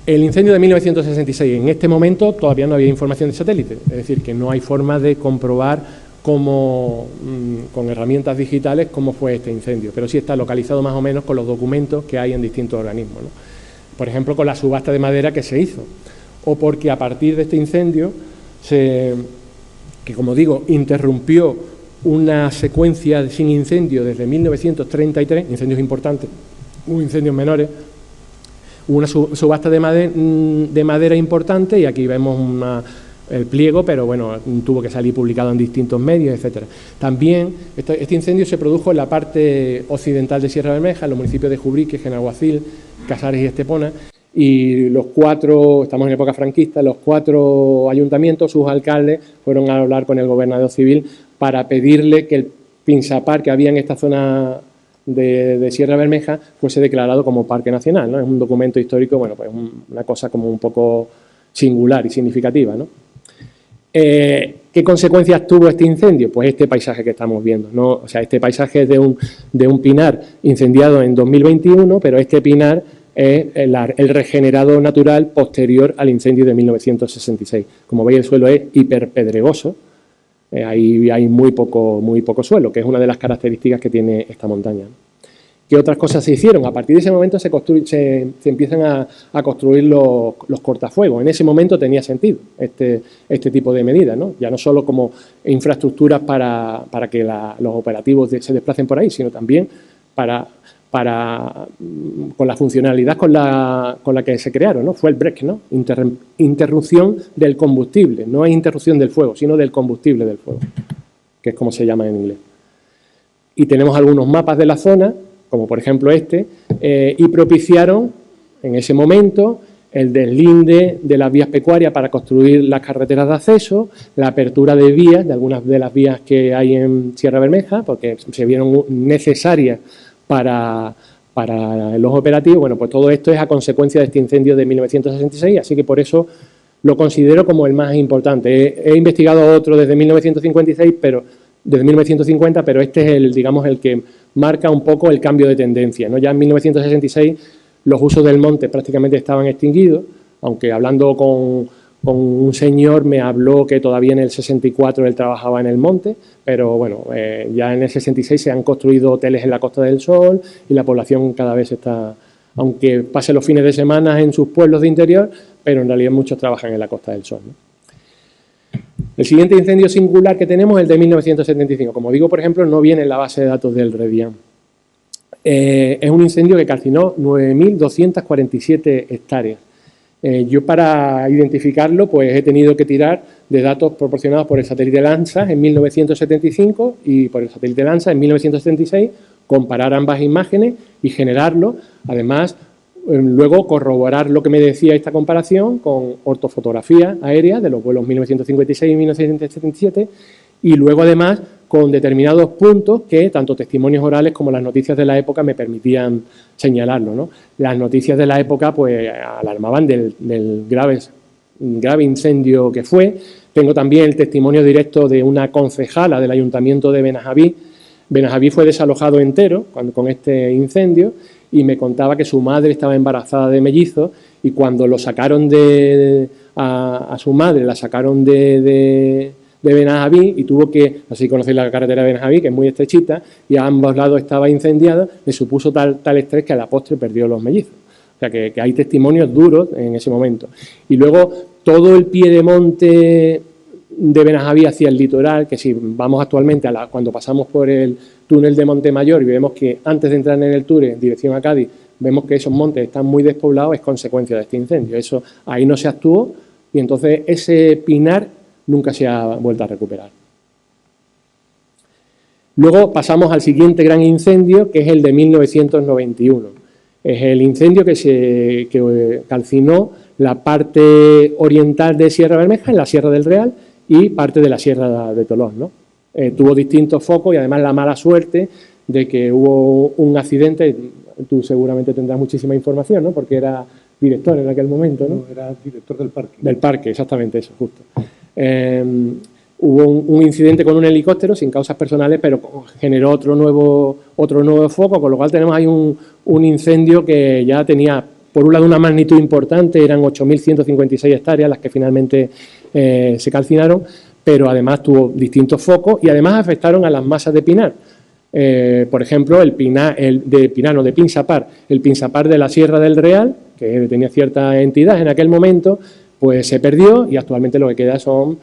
El incendio de 1966, en este momento todavía no había información de satélite, es decir, que no hay forma de comprobar con herramientas digitales cómo fue este incendio, pero sí está localizado más o menos con los documentos que hay en distintos organismos, ¿no? Por ejemplo, con la subasta de madera que se hizo, o porque a partir de este incendio que como digo, interrumpió una secuencia sin incendio desde 1933, incendios importantes, hubo incendios menores, hubo una subasta de madera importante, y aquí vemos el pliego, pero bueno, tuvo que salir publicado en distintos medios, etcétera. También este incendio se produjo en la parte occidental de Sierra Bermeja, en los municipios de Jubrique, Genaguacil, Casares y Estepona, y los cuatro, estamos en época franquista, los cuatro ayuntamientos, sus alcaldes, fueron a hablar con el gobernador civil para pedirle que el pinsapar que había en esta zona de Sierra Bermeja fuese declarado como parque nacional, ¿no? Es un documento histórico, bueno, pues una cosa como un poco singular y significativa, ¿no? ¿Qué consecuencias tuvo este incendio? Pues este paisaje que estamos viendo, ¿no? O sea, este paisaje es de un pinar incendiado en 2021, pero este pinar es el regenerado natural posterior al incendio de 1966. Como veis, el suelo es hiperpedregoso, ahí hay muy poco suelo, que es una de las características que tiene esta montaña. ¿Qué otras cosas se hicieron? A partir de ese momento se empiezan a construir los cortafuegos. En ese momento tenía sentido este tipo de medidas, ¿no? Ya no solo como infraestructuras para que los operativos se desplacen por ahí, sino también con la funcionalidad con la que se crearon, ¿no? Fue el break, ¿no? Interrupción del combustible, no es interrupción del fuego, sino del combustible del fuego, que es como se llama en inglés. Y tenemos algunos mapas de la zona, como por ejemplo y propiciaron en ese momento el deslinde de las vías pecuarias para construir las carreteras de acceso, la apertura de vías, de algunas de las vías que hay en Sierra Bermeja, porque se vieron necesarias para los operativos. Bueno, pues todo esto es a consecuencia de este incendio de 1966, así que por eso lo considero como el más importante. He investigado otro desde 1956, desde 1950, pero este es digamos, el que marca un poco el cambio de tendencia, ¿no? Ya en 1966 los usos del monte prácticamente estaban extinguidos, aunque hablando con un señor me habló que todavía en el 64 él trabajaba en el monte, pero bueno, ya en el 66 se han construido hoteles en la Costa del Sol y la población cada vez está, aunque pase los fines de semana en sus pueblos de interior, pero en realidad muchos trabajan en la Costa del Sol, ¿no? El siguiente incendio singular que tenemos es el de 1975. Como digo, por ejemplo, no viene en la base de datos del REDIAN. Es un incendio que calcinó 9.247 hectáreas. Yo para identificarlo pues he tenido que tirar de datos proporcionados por el satélite Landsat en 1975 y por el satélite Landsat en 1976, comparar ambas imágenes y generarlo. Además, luego corroborar lo que me decía esta comparación con ortofotografía aérea de los vuelos 1956 y 1977 y luego además con determinados puntos que tanto testimonios orales como las noticias de la época me permitían señalarlo, ¿no? Las noticias de la época pues alarmaban del grave incendio que fue. Tengo también el testimonio directo de una concejala del Ayuntamiento de Benajaví. Benajaví fue desalojado entero con este incendio y me contaba que su madre estaba embarazada de mellizos y cuando lo sacaron a su madre, la sacaron de Benajaví y tuvo que, así conocéis la carretera de Benajaví, que es muy estrechita, y a ambos lados estaba incendiada, le supuso tal estrés que a la postre perdió los mellizos. O sea, que hay testimonios duros en ese momento. Y luego todo el pie de monte de Benajaví hacia el litoral, que si vamos actualmente cuando pasamos por el túnel de Montemayor y vemos que antes de entrar en el túnel en dirección a Cádiz, vemos que esos montes están muy despoblados, es consecuencia de este incendio. Eso ahí no se actuó y entonces ese pinar nunca se ha vuelto a recuperar. Luego pasamos al siguiente gran incendio, que es el de 1991. Es el incendio que calcinó la parte oriental de Sierra Bermeja, en la Sierra del Real, y parte de la Sierra de Tolón, ¿no? Tuvo distintos focos y además la mala suerte de que hubo un accidente. Tú seguramente tendrás muchísima información, ¿no? Porque era director en aquel momento, ¿no? No, era director del parque. Del parque, exactamente, eso, justo. Hubo un incidente con un helicóptero sin causas personales, pero generó otro nuevo foco, con lo cual tenemos ahí un incendio que ya tenía, por un lado, una magnitud importante, eran 8.156 hectáreas las que finalmente se calcinaron, pero además tuvo distintos focos y además afectaron a las masas de pinar. Por ejemplo, el pinsapar, el pinsapar de la Sierra del Real, que tenía cierta entidad en aquel momento, pues se perdió y actualmente lo que queda son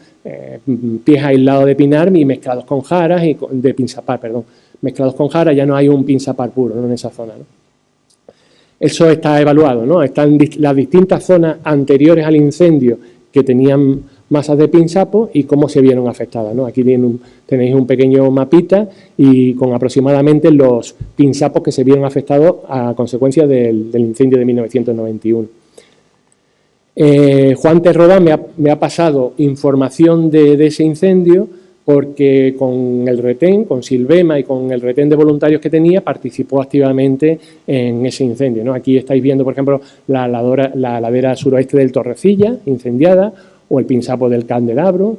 pies aislados de pinar y mezclados con jaras, de pinsapar, perdón, mezclados con jaras, ya no hay un pinsapar puro, ¿no?, en esa zona, ¿no? Eso está evaluado, ¿no? Están las distintas zonas anteriores al incendio que tenían masas de pinsapo y cómo se vieron afectadas, ¿no? Aquí tenéis un pequeño mapita y con aproximadamente los pinsapos que se vieron afectados a consecuencia del incendio de 1991. Juan Terroba me ha pasado información de ese incendio porque con el retén, con Silvema y con el retén de voluntarios que tenía, participó activamente en ese incendio, ¿no? Aquí estáis viendo, por ejemplo, la ladera suroeste del Torrecilla, incendiada, o el pinsapo del Candelabro,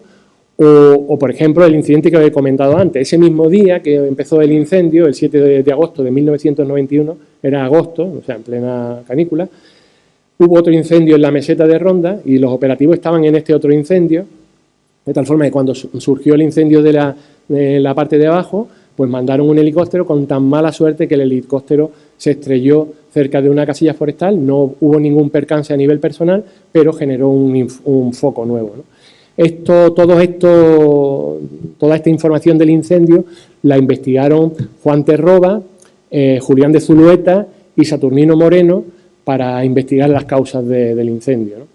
o por ejemplo, el incidente que he comentado antes. Ese mismo día que empezó el incendio, el 7 de agosto de 1991, era agosto, o sea, en plena canícula, hubo otro incendio en la meseta de Ronda y los operativos estaban en este otro incendio, de tal forma que cuando surgió el incendio de la parte de abajo, pues mandaron un helicóptero con tan mala suerte que el helicóptero se estrelló cerca de una casilla forestal, no hubo ningún percance a nivel personal, pero generó un foco nuevo, ¿no? Toda esta información del incendio la investigaron Juan Terroba, Julián de Zulueta y Saturnino Moreno para investigar las causas del incendio, ¿no?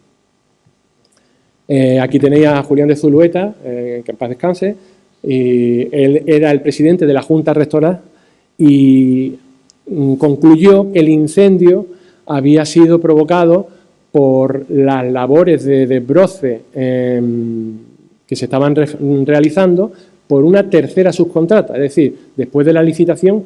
Aquí tenéis a Julián de Zulueta, que en paz descanse, y él era el presidente de la Junta Rectora y concluyó que el incendio había sido provocado por las labores de desbroce que se estaban realizando por una tercera subcontrata, es decir, después de la licitación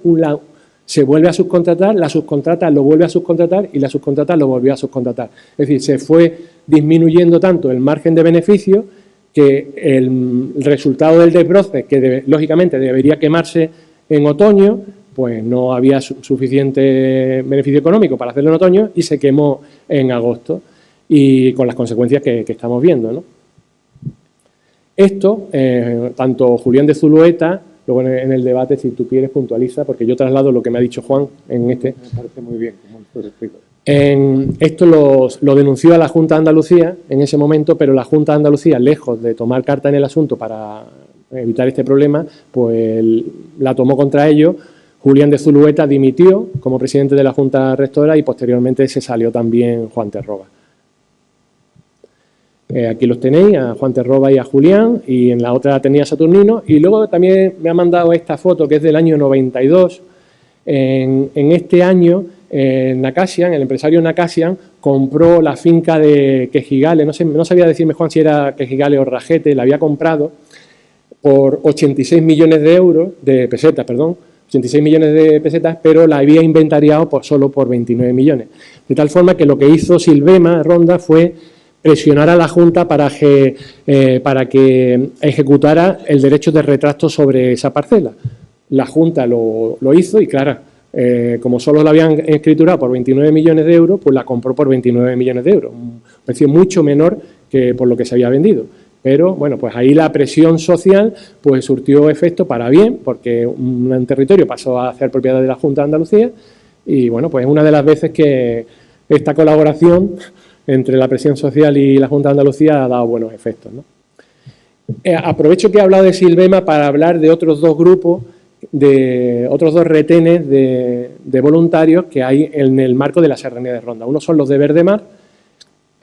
se vuelve a subcontratar, la subcontrata lo vuelve a subcontratar y la subcontrata lo volvió a subcontratar. Es decir, se fue disminuyendo tanto el margen de beneficio que el resultado del desbroce, que lógicamente debería quemarse en otoño, pues no había suficiente beneficio económico para hacerlo en otoño y se quemó en agosto, y con las consecuencias que estamos viendo, ¿no? Esto, tanto Julián de Zulueta, luego en el debate, si tú quieres, puntualiza, porque yo traslado lo que me ha dicho Juan en este. Me parece muy bien, como lo explico. Esto lo denunció a la Junta de Andalucía en ese momento, pero la Junta de Andalucía, lejos de tomar carta en el asunto para evitar este problema, pues la tomó contra ellos. Julián de Zulueta dimitió como presidente de la Junta Rectora y posteriormente se salió también Juan Terroba. Aquí los tenéis, a Juan Terroba y a Julián, y en la otra tenía a Saturnino, y luego también me ha mandado esta foto que es del año 92. En este año, Nakasian, el empresario Nakasian, compró la finca de Quejigales, no sabía decirme, Juan, si era Quejigales o Rajete, la había comprado por 86 millones de euros, de pesetas, perdón, 86 millones de pesetas, pero la había inventariado solo por 29 millones. De tal forma que lo que hizo Silvema Ronda fue presionar a la Junta para que ejecutara el derecho de retracto sobre esa parcela. La Junta lo hizo y, claro, como solo la habían escriturado por 29 millones de euros, pues la compró por 29 millones de euros, un precio mucho menor que por lo que se había vendido. Pero, bueno, pues ahí la presión social pues surtió efecto para bien, porque un territorio pasó a ser propiedad de la Junta de Andalucía y, bueno, pues es una de las veces que esta colaboración entre la presión social y la Junta de Andalucía ha dado buenos efectos, ¿no? Aprovecho que he hablado de Silvema para hablar de otros dos grupos, de otros dos retenes de voluntarios que hay en el marco de la Serranía de Ronda. Unos son los de Verdemar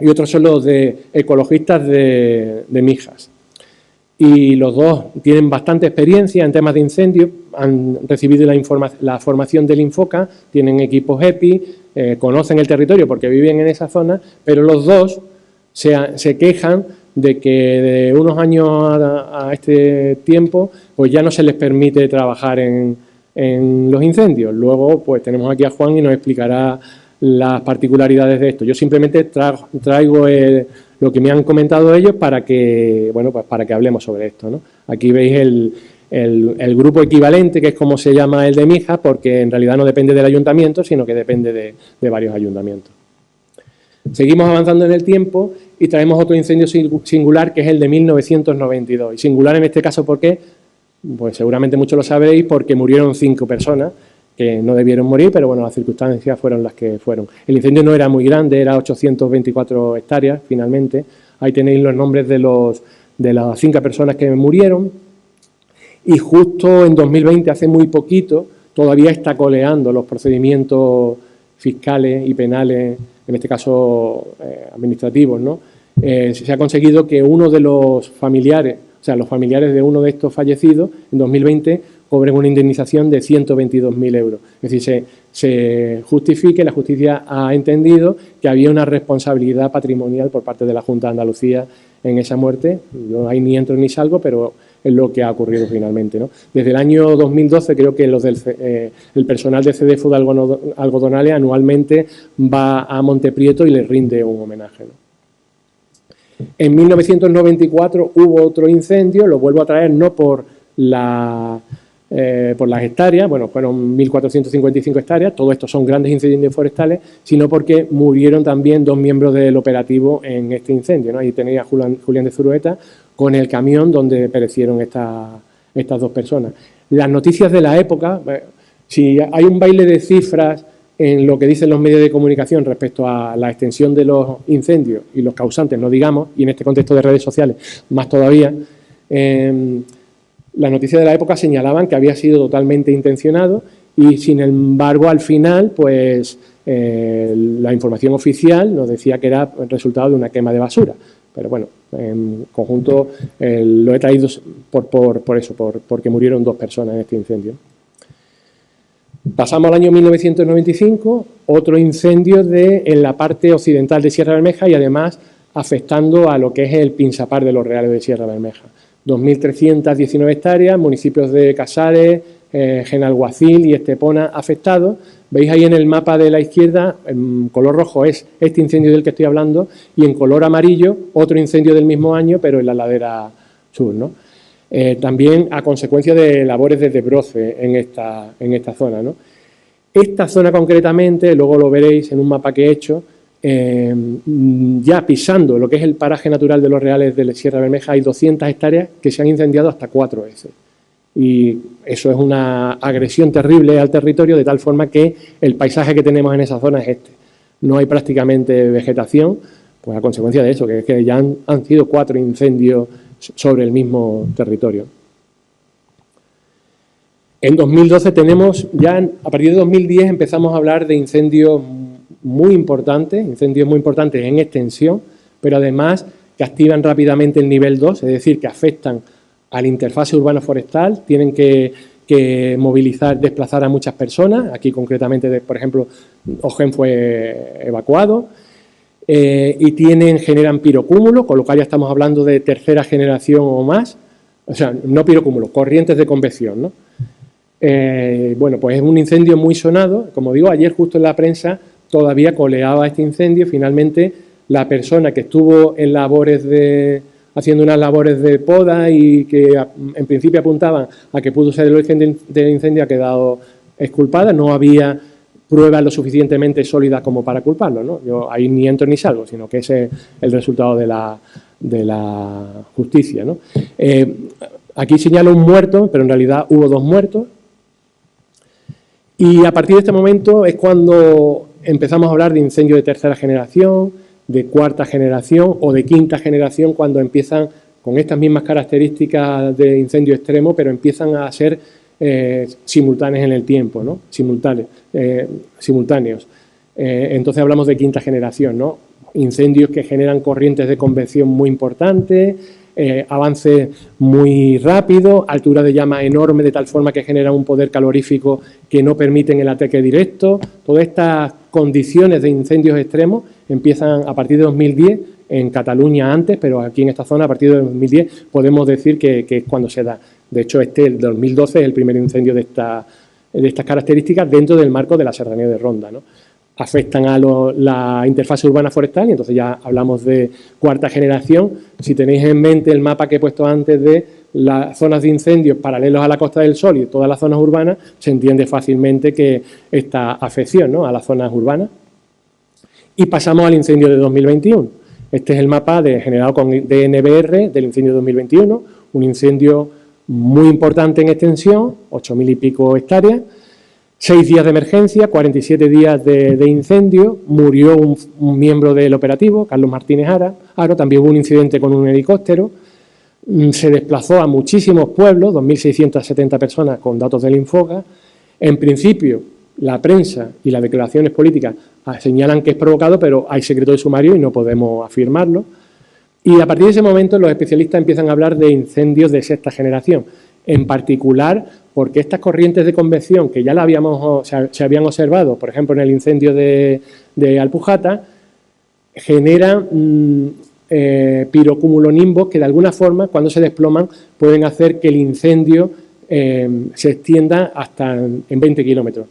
y otros son los de ecologistas de Mijas. y los dos tienen bastante experiencia en temas de incendios, han recibido la formación del Infoca, tienen equipos EPI, conocen el territorio porque viven en esa zona, pero los dos se quejan de que de unos años a este tiempo pues ya no se les permite trabajar en los incendios. Luego pues tenemos aquí a Juan y nos explicará las particularidades de esto. Yo simplemente traigo lo que me han comentado ellos para que, bueno, pues para que hablemos sobre esto, ¿no? Aquí veis el grupo equivalente, que es como se llama el de Mijas, porque en realidad no depende del ayuntamiento, sino que depende de varios ayuntamientos. Seguimos avanzando en el tiempo y traemos otro incendio singular, que es el de 1992. Y singular en este caso, ¿por qué? Pues seguramente muchos lo sabréis, porque murieron 5 personas que no debieron morir, pero bueno, las circunstancias fueron las que fueron. El incendio no era muy grande, era 824 hectáreas finalmente. Ahí tenéis los nombres de las 5 personas que murieron. Y justo en 2020, hace muy poquito, todavía está coleando los procedimientos fiscales y penales, en este caso administrativos, ¿no? Se ha conseguido que uno de los familiares, o sea, los familiares de uno de estos fallecidos, en 2020, cobren una indemnización de 122.000 euros. Es decir, se justifique, la justicia ha entendido que había una responsabilidad patrimonial por parte de la Junta de Andalucía en esa muerte. Yo ahí ni entro ni salgo, pero es lo que ha ocurrido finalmente, ¿no? Desde el año 2012 creo que el personal de CDFU de Algodonales anualmente va a Monteprieto y les rinde un homenaje, ¿no? En 1994 hubo otro incendio, lo vuelvo a traer no por las hectáreas, bueno, fueron 1.455 hectáreas, todo esto son grandes incendios forestales, sino porque murieron también 2 miembros del operativo en este incendio, ¿no? Ahí tenéis a Julián de Zurueta con el camión donde perecieron estas 2 personas. Las noticias de la época, si hay un baile de cifras en lo que dicen los medios de comunicación respecto a la extensión de los incendios y los causantes, no digamos, y en este contexto de redes sociales más todavía, las noticias de la época señalaban que había sido totalmente intencionado y, sin embargo, al final, pues la información oficial nos decía que era el resultado de una quema de basura. Pero bueno, en conjunto lo he traído por eso, porque murieron 2 personas en este incendio. Pasamos al año 1995, otro incendio en la parte occidental de Sierra Bermeja y además afectando a lo que es el Pinsapar de los Reales de Sierra Bermeja. 2.319 hectáreas, municipios de Casares, Genalguacil y Estepona afectados. Veis ahí en el mapa de la izquierda, en color rojo es este incendio del que estoy hablando y en color amarillo otro incendio del mismo año, pero en la ladera sur, ¿no? También a consecuencia de labores de desbroce en esta zona, ¿no? Esta zona concretamente, luego lo veréis en un mapa que he hecho, ya pisando lo que es el paraje natural de los Reales de Sierra Bermeja, hay 200 hectáreas que se han incendiado hasta 4 veces. Y eso es una agresión terrible al territorio, de tal forma que el paisaje que tenemos en esa zona es este. No hay prácticamente vegetación, pues a consecuencia de eso, que es que ya han sido 4 incendios sobre el mismo territorio. En 2012 tenemos, ya a partir de 2010 empezamos a hablar de incendios muy importantes en extensión, pero además que activan rápidamente el nivel 2, es decir, que afectan a la interfase urbano-forestal, tienen que desplazar a muchas personas. Aquí concretamente, por ejemplo, Ojén fue evacuado, y generan pirocúmulos, con lo cual ya estamos hablando de tercera generación o más, o sea, no pirocúmulos, corrientes de convección, ¿no? Bueno, pues es un incendio muy sonado. Como digo, ayer justo en la prensa todavía coleaba este incendio. Finalmente, la persona que estuvo en haciendo unas labores de poda y que en principio apuntaban a que pudo ser el origen del incendio ha quedado exculpada. No había pruebas lo suficientemente sólidas como para culparlo, ¿no? Yo ahí ni entro ni salgo, sino que ese es el resultado de la justicia, ¿no? Aquí señalo un muerto, pero en realidad hubo 2 muertos. Y a partir de este momento es cuando empezamos a hablar de incendios de tercera generación, de cuarta generación o de quinta generación, cuando empiezan con estas mismas características de incendio extremo, pero empiezan a ser simultáneos en el tiempo, ¿no? Simultáneos. Entonces hablamos de quinta generación, ¿no? Incendios que generan corrientes de convección muy importantes, avances muy rápidos, altura de llama enorme de tal forma que genera un poder calorífico que no permiten el ataque directo. Todas estas condiciones de incendios extremos empiezan a partir de 2010, en Cataluña antes, pero aquí en esta zona a partir de 2010 podemos decir que es cuando se da. De hecho, el 2012 es el primer incendio de estas características dentro del marco de la Serranía de Ronda, ¿no? Afectan a la interfase urbana forestal y entonces ya hablamos de cuarta generación. Si tenéis en mente el mapa que he puesto antes de las zonas de incendios paralelos a la Costa del Sol y todas las zonas urbanas, se entiende fácilmente que esta afección, ¿no?, a las zonas urbanas. Y pasamos al incendio de 2021. Este es el mapa generado con DNVR del incendio de 2021, un incendio muy importante en extensión, 8.000 y pico hectáreas, 6 días de emergencia, 47 días de incendio, murió un miembro del operativo, Carlos Martínez Aro, también hubo un incidente con un helicóptero, se desplazó a muchísimos pueblos, 2.670 personas con datos del Infoca. En principio, la prensa y las declaraciones políticas señalan que es provocado, pero hay secreto de sumario y no podemos afirmarlo. Y a partir de ese momento los especialistas empiezan a hablar de incendios de sexta generación, en particular porque estas corrientes de convección que ya se habían observado, por ejemplo en el incendio de Alpujarra, generan pirocumulonimbos que de alguna forma cuando se desploman pueden hacer que el incendio se extienda hasta en 20 kilómetros.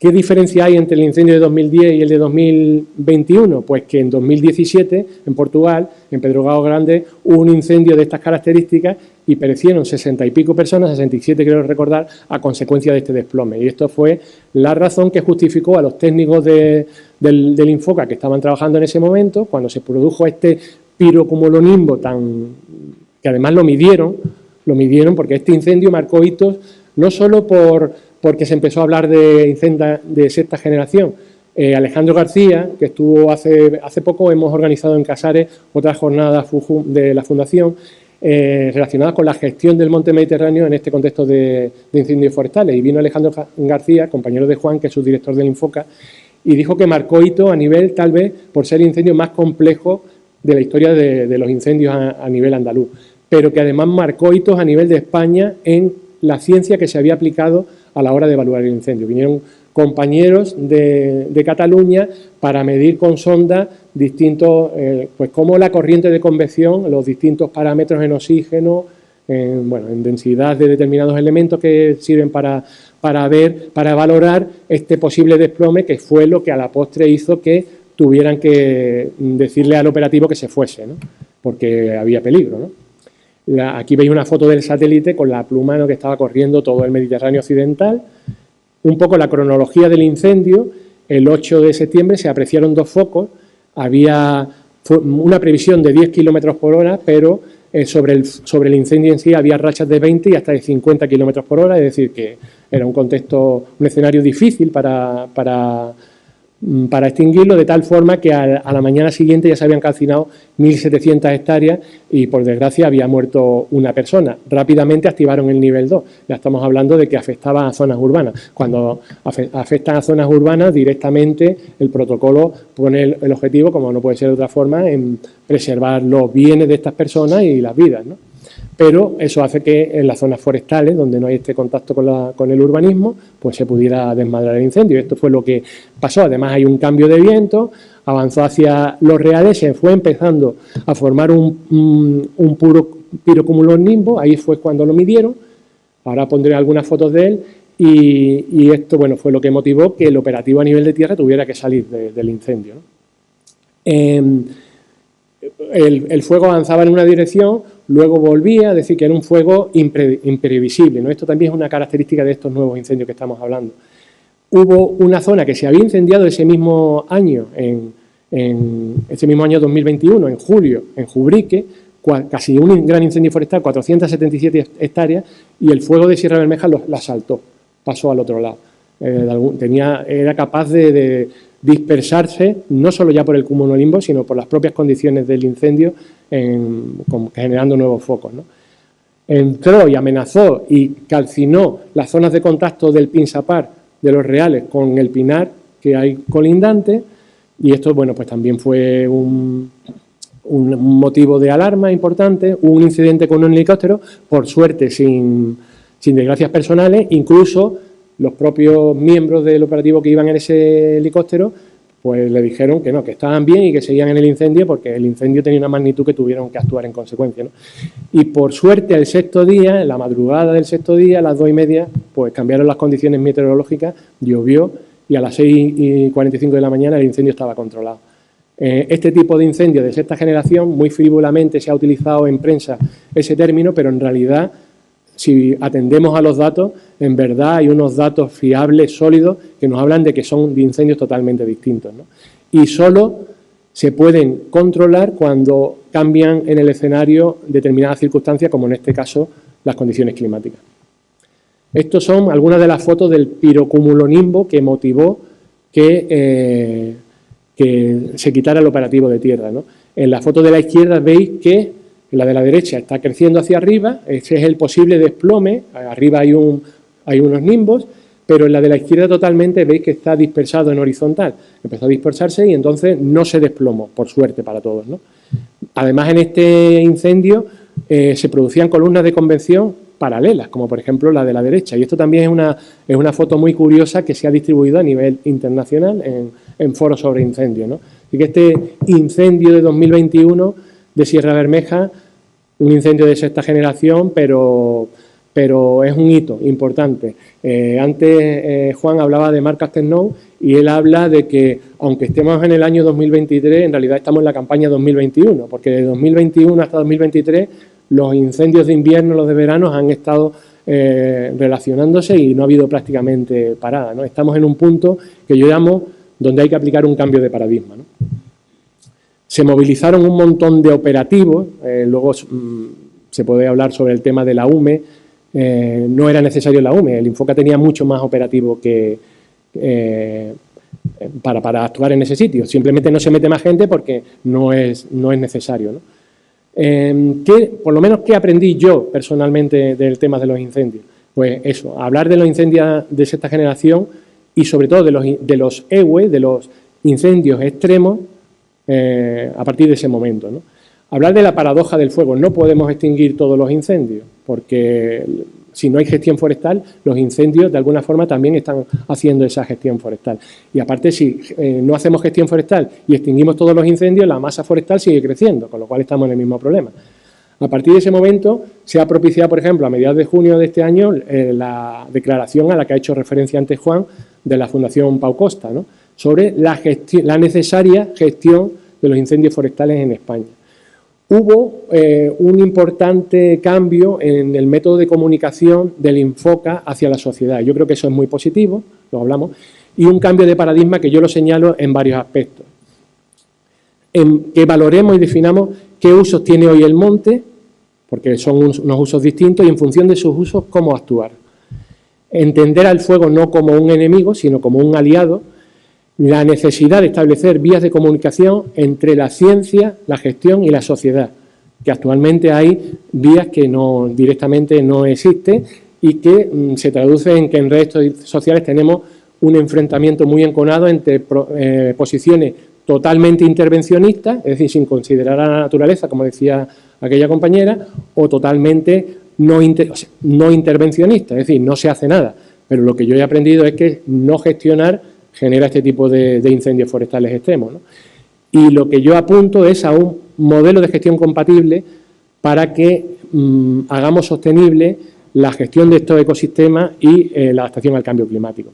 ¿Qué diferencia hay entre el incendio de 2010 y el de 2021? Pues que en 2017, en Portugal, en Pedrógão Grande, hubo un incendio de estas características y perecieron 60 y pico personas, 67 creo recordar, a consecuencia de este desplome. Y esto fue la razón que justificó a los técnicos del Infoca que estaban trabajando en ese momento, cuando se produjo este pirocumulonimbo que además lo midieron porque este incendio marcó hitos no solo porque se empezó a hablar de incendios de sexta generación. Alejandro García, que estuvo hace poco, hemos organizado en Casares otras jornadas de la Fundación relacionadas con la gestión del monte Mediterráneo en este contexto de incendios forestales. Y vino Alejandro García, compañero de Juan, que es subdirector del Infoca, y dijo que marcó hito a nivel, tal vez, por ser el incendio más complejo de la historia de los incendios a nivel andaluz, pero que además marcó hitos a nivel de España en la ciencia que se había aplicado a la hora de evaluar el incendio. Vinieron compañeros de Cataluña para medir con sonda distintos, pues cómo la corriente de convección, los distintos parámetros en oxígeno, en densidad de determinados elementos que sirven para valorar este posible desplome, que fue lo que a la postre hizo que tuvieran que decirle al operativo que se fuese, ¿no?, porque había peligro, ¿no? Aquí veis una foto del satélite con la pluma, ¿no?, que estaba corriendo todo el Mediterráneo occidental. Un poco la cronología del incendio. El 8 de septiembre se apreciaron 2 focos. Había una previsión de 10 kilómetros por hora, pero sobre el incendio en sí había rachas de 20 y hasta de 50 kilómetros por hora, es decir, que era un escenario difícil para extinguirlo, de tal forma que a la mañana siguiente ya se habían calcinado 1.700 hectáreas y, por desgracia, había muerto una persona. Rápidamente activaron el nivel 2. Ya estamos hablando de que afectaba a zonas urbanas. Cuando afectan a zonas urbanas, directamente el protocolo pone el objetivo, como no puede ser de otra forma, en preservar los bienes de estas personas y las vidas, ¿no? Pero eso hace que en las zonas forestales, donde no hay este contacto con el urbanismo, pues se pudiera desmadrar el incendio. Esto fue lo que pasó. Además hay un cambio de viento, avanzó hacia Los Reales, se fue empezando a formar un puro pirocumulonimbus, ahí fue cuando lo midieron. Ahora pondré algunas fotos de él y esto, bueno, fue lo que motivó que el operativo a nivel de tierra tuviera que salir del incendio, ¿no? El fuego avanzaba en una dirección, luego volvía, es decir, que era un fuego imprevisible, ¿no? Esto también es una característica de estos nuevos incendios que estamos hablando. Hubo una zona que se había incendiado ese mismo año, ese mismo año 2021, en julio, en Jubrique, casi un gran incendio forestal, 477 hectáreas, y el fuego de Sierra Bermeja la saltó, pasó al otro lado. Era capaz de dispersarse, no solo ya por el cumulolimbo, sino por las propias condiciones del incendio, generando nuevos focos, ¿no? Entró y amenazó y calcinó las zonas de contacto del Pinsapar de Los Reales con el Pinar que hay colindante, y esto, bueno, pues también fue un motivo de alarma importante, un incidente con un helicóptero, por suerte sin desgracias personales, incluso los propios miembros del operativo que iban en ese helicóptero pues le dijeron que no, que estaban bien y que seguían en el incendio porque el incendio tenía una magnitud que tuvieron que actuar en consecuencia, ¿no? Y por suerte el sexto día, en la madrugada del sexto día, a las 2:30, pues cambiaron las condiciones meteorológicas, llovió y a las 6:45 de la mañana el incendio estaba controlado. Este tipo de incendio de sexta generación, muy frívolamente se ha utilizado en prensa ese término, pero en realidad, si atendemos a los datos, en verdad hay unos datos fiables, sólidos, que nos hablan de que son de incendios totalmente distintos, ¿no? Y solo se pueden controlar cuando cambian en el escenario determinadas circunstancias, como en este caso las condiciones climáticas. Estos son algunas de las fotos del pirocumulonimbo que motivó que se quitara el operativo de tierra, ¿no? En la foto de la izquierda veis que la de la derecha está creciendo hacia arriba, ese es el posible desplome, arriba hay unos nimbos, pero en la de la izquierda totalmente veis que está dispersado en horizontal. Empezó a dispersarse y entonces no se desplomó, por suerte para todos, ¿no? Además, en este incendio se producían columnas de convección paralelas, como por ejemplo la de la derecha, y esto también es una foto muy curiosa que se ha distribuido a nivel internacional en foros sobre incendios, ¿no? Así que este incendio de 2021 de Sierra Bermeja, un incendio de sexta generación, pero es un hito importante. Antes Juan hablaba de Marc Castelnau y él habla de que, aunque estemos en el año 2023, en realidad estamos en la campaña 2021, porque de 2021 hasta 2023 los incendios de invierno, los de verano han estado relacionándose y no ha habido prácticamente parada, ¿no? Estamos en un punto que yo llamo donde hay que aplicar un cambio de paradigma, ¿no? Se movilizaron un montón de operativos, luego se puede hablar sobre el tema de la UME, no era necesario la UME, el Infoca tenía mucho más operativo que para actuar en ese sitio, simplemente no se mete más gente porque no es necesario, ¿no? Por lo menos, ¿qué aprendí yo personalmente del tema de los incendios? Pues eso, hablar de los incendios de sexta generación y sobre todo de los EWE, de los incendios extremos, a partir de ese momento, ¿no? Hablar de la paradoja del fuego. No podemos extinguir todos los incendios, porque si no hay gestión forestal, los incendios de alguna forma también están haciendo esa gestión forestal. Y aparte, si no hacemos gestión forestal y extinguimos todos los incendios, la masa forestal sigue creciendo, con lo cual estamos en el mismo problema. A partir de ese momento se ha propiciado, por ejemplo, a mediados de junio de este año, la declaración a la que ha hecho referencia antes Juan, de la Fundación Pau Costa, ¿no?, sobre la necesaria gestión de los incendios forestales en España. Hubo un importante cambio en el método de comunicación del Infoca hacia la sociedad. Yo creo que eso es muy positivo, lo hablamos, y un cambio de paradigma que yo lo señalo en varios aspectos. En que valoremos y definamos qué usos tiene hoy el monte, porque son unos usos distintos, y en función de sus usos, cómo actuar. Entender al fuego no como un enemigo, sino como un aliado. La necesidad de establecer vías de comunicación entre la ciencia, la gestión y la sociedad, que actualmente hay vías que directamente no existen y que se traduce en que en redes sociales tenemos un enfrentamiento muy enconado entre posiciones totalmente intervencionistas, es decir, sin considerar a la naturaleza, como decía aquella compañera, o totalmente no intervencionistas, es decir, no se hace nada. Pero lo que yo he aprendido es que no gestionar genera este tipo de incendios forestales extremos, ¿no? Y lo que yo apunto es a un modelo de gestión compatible para que hagamos sostenible la gestión de estos ecosistemas y la adaptación al cambio climático.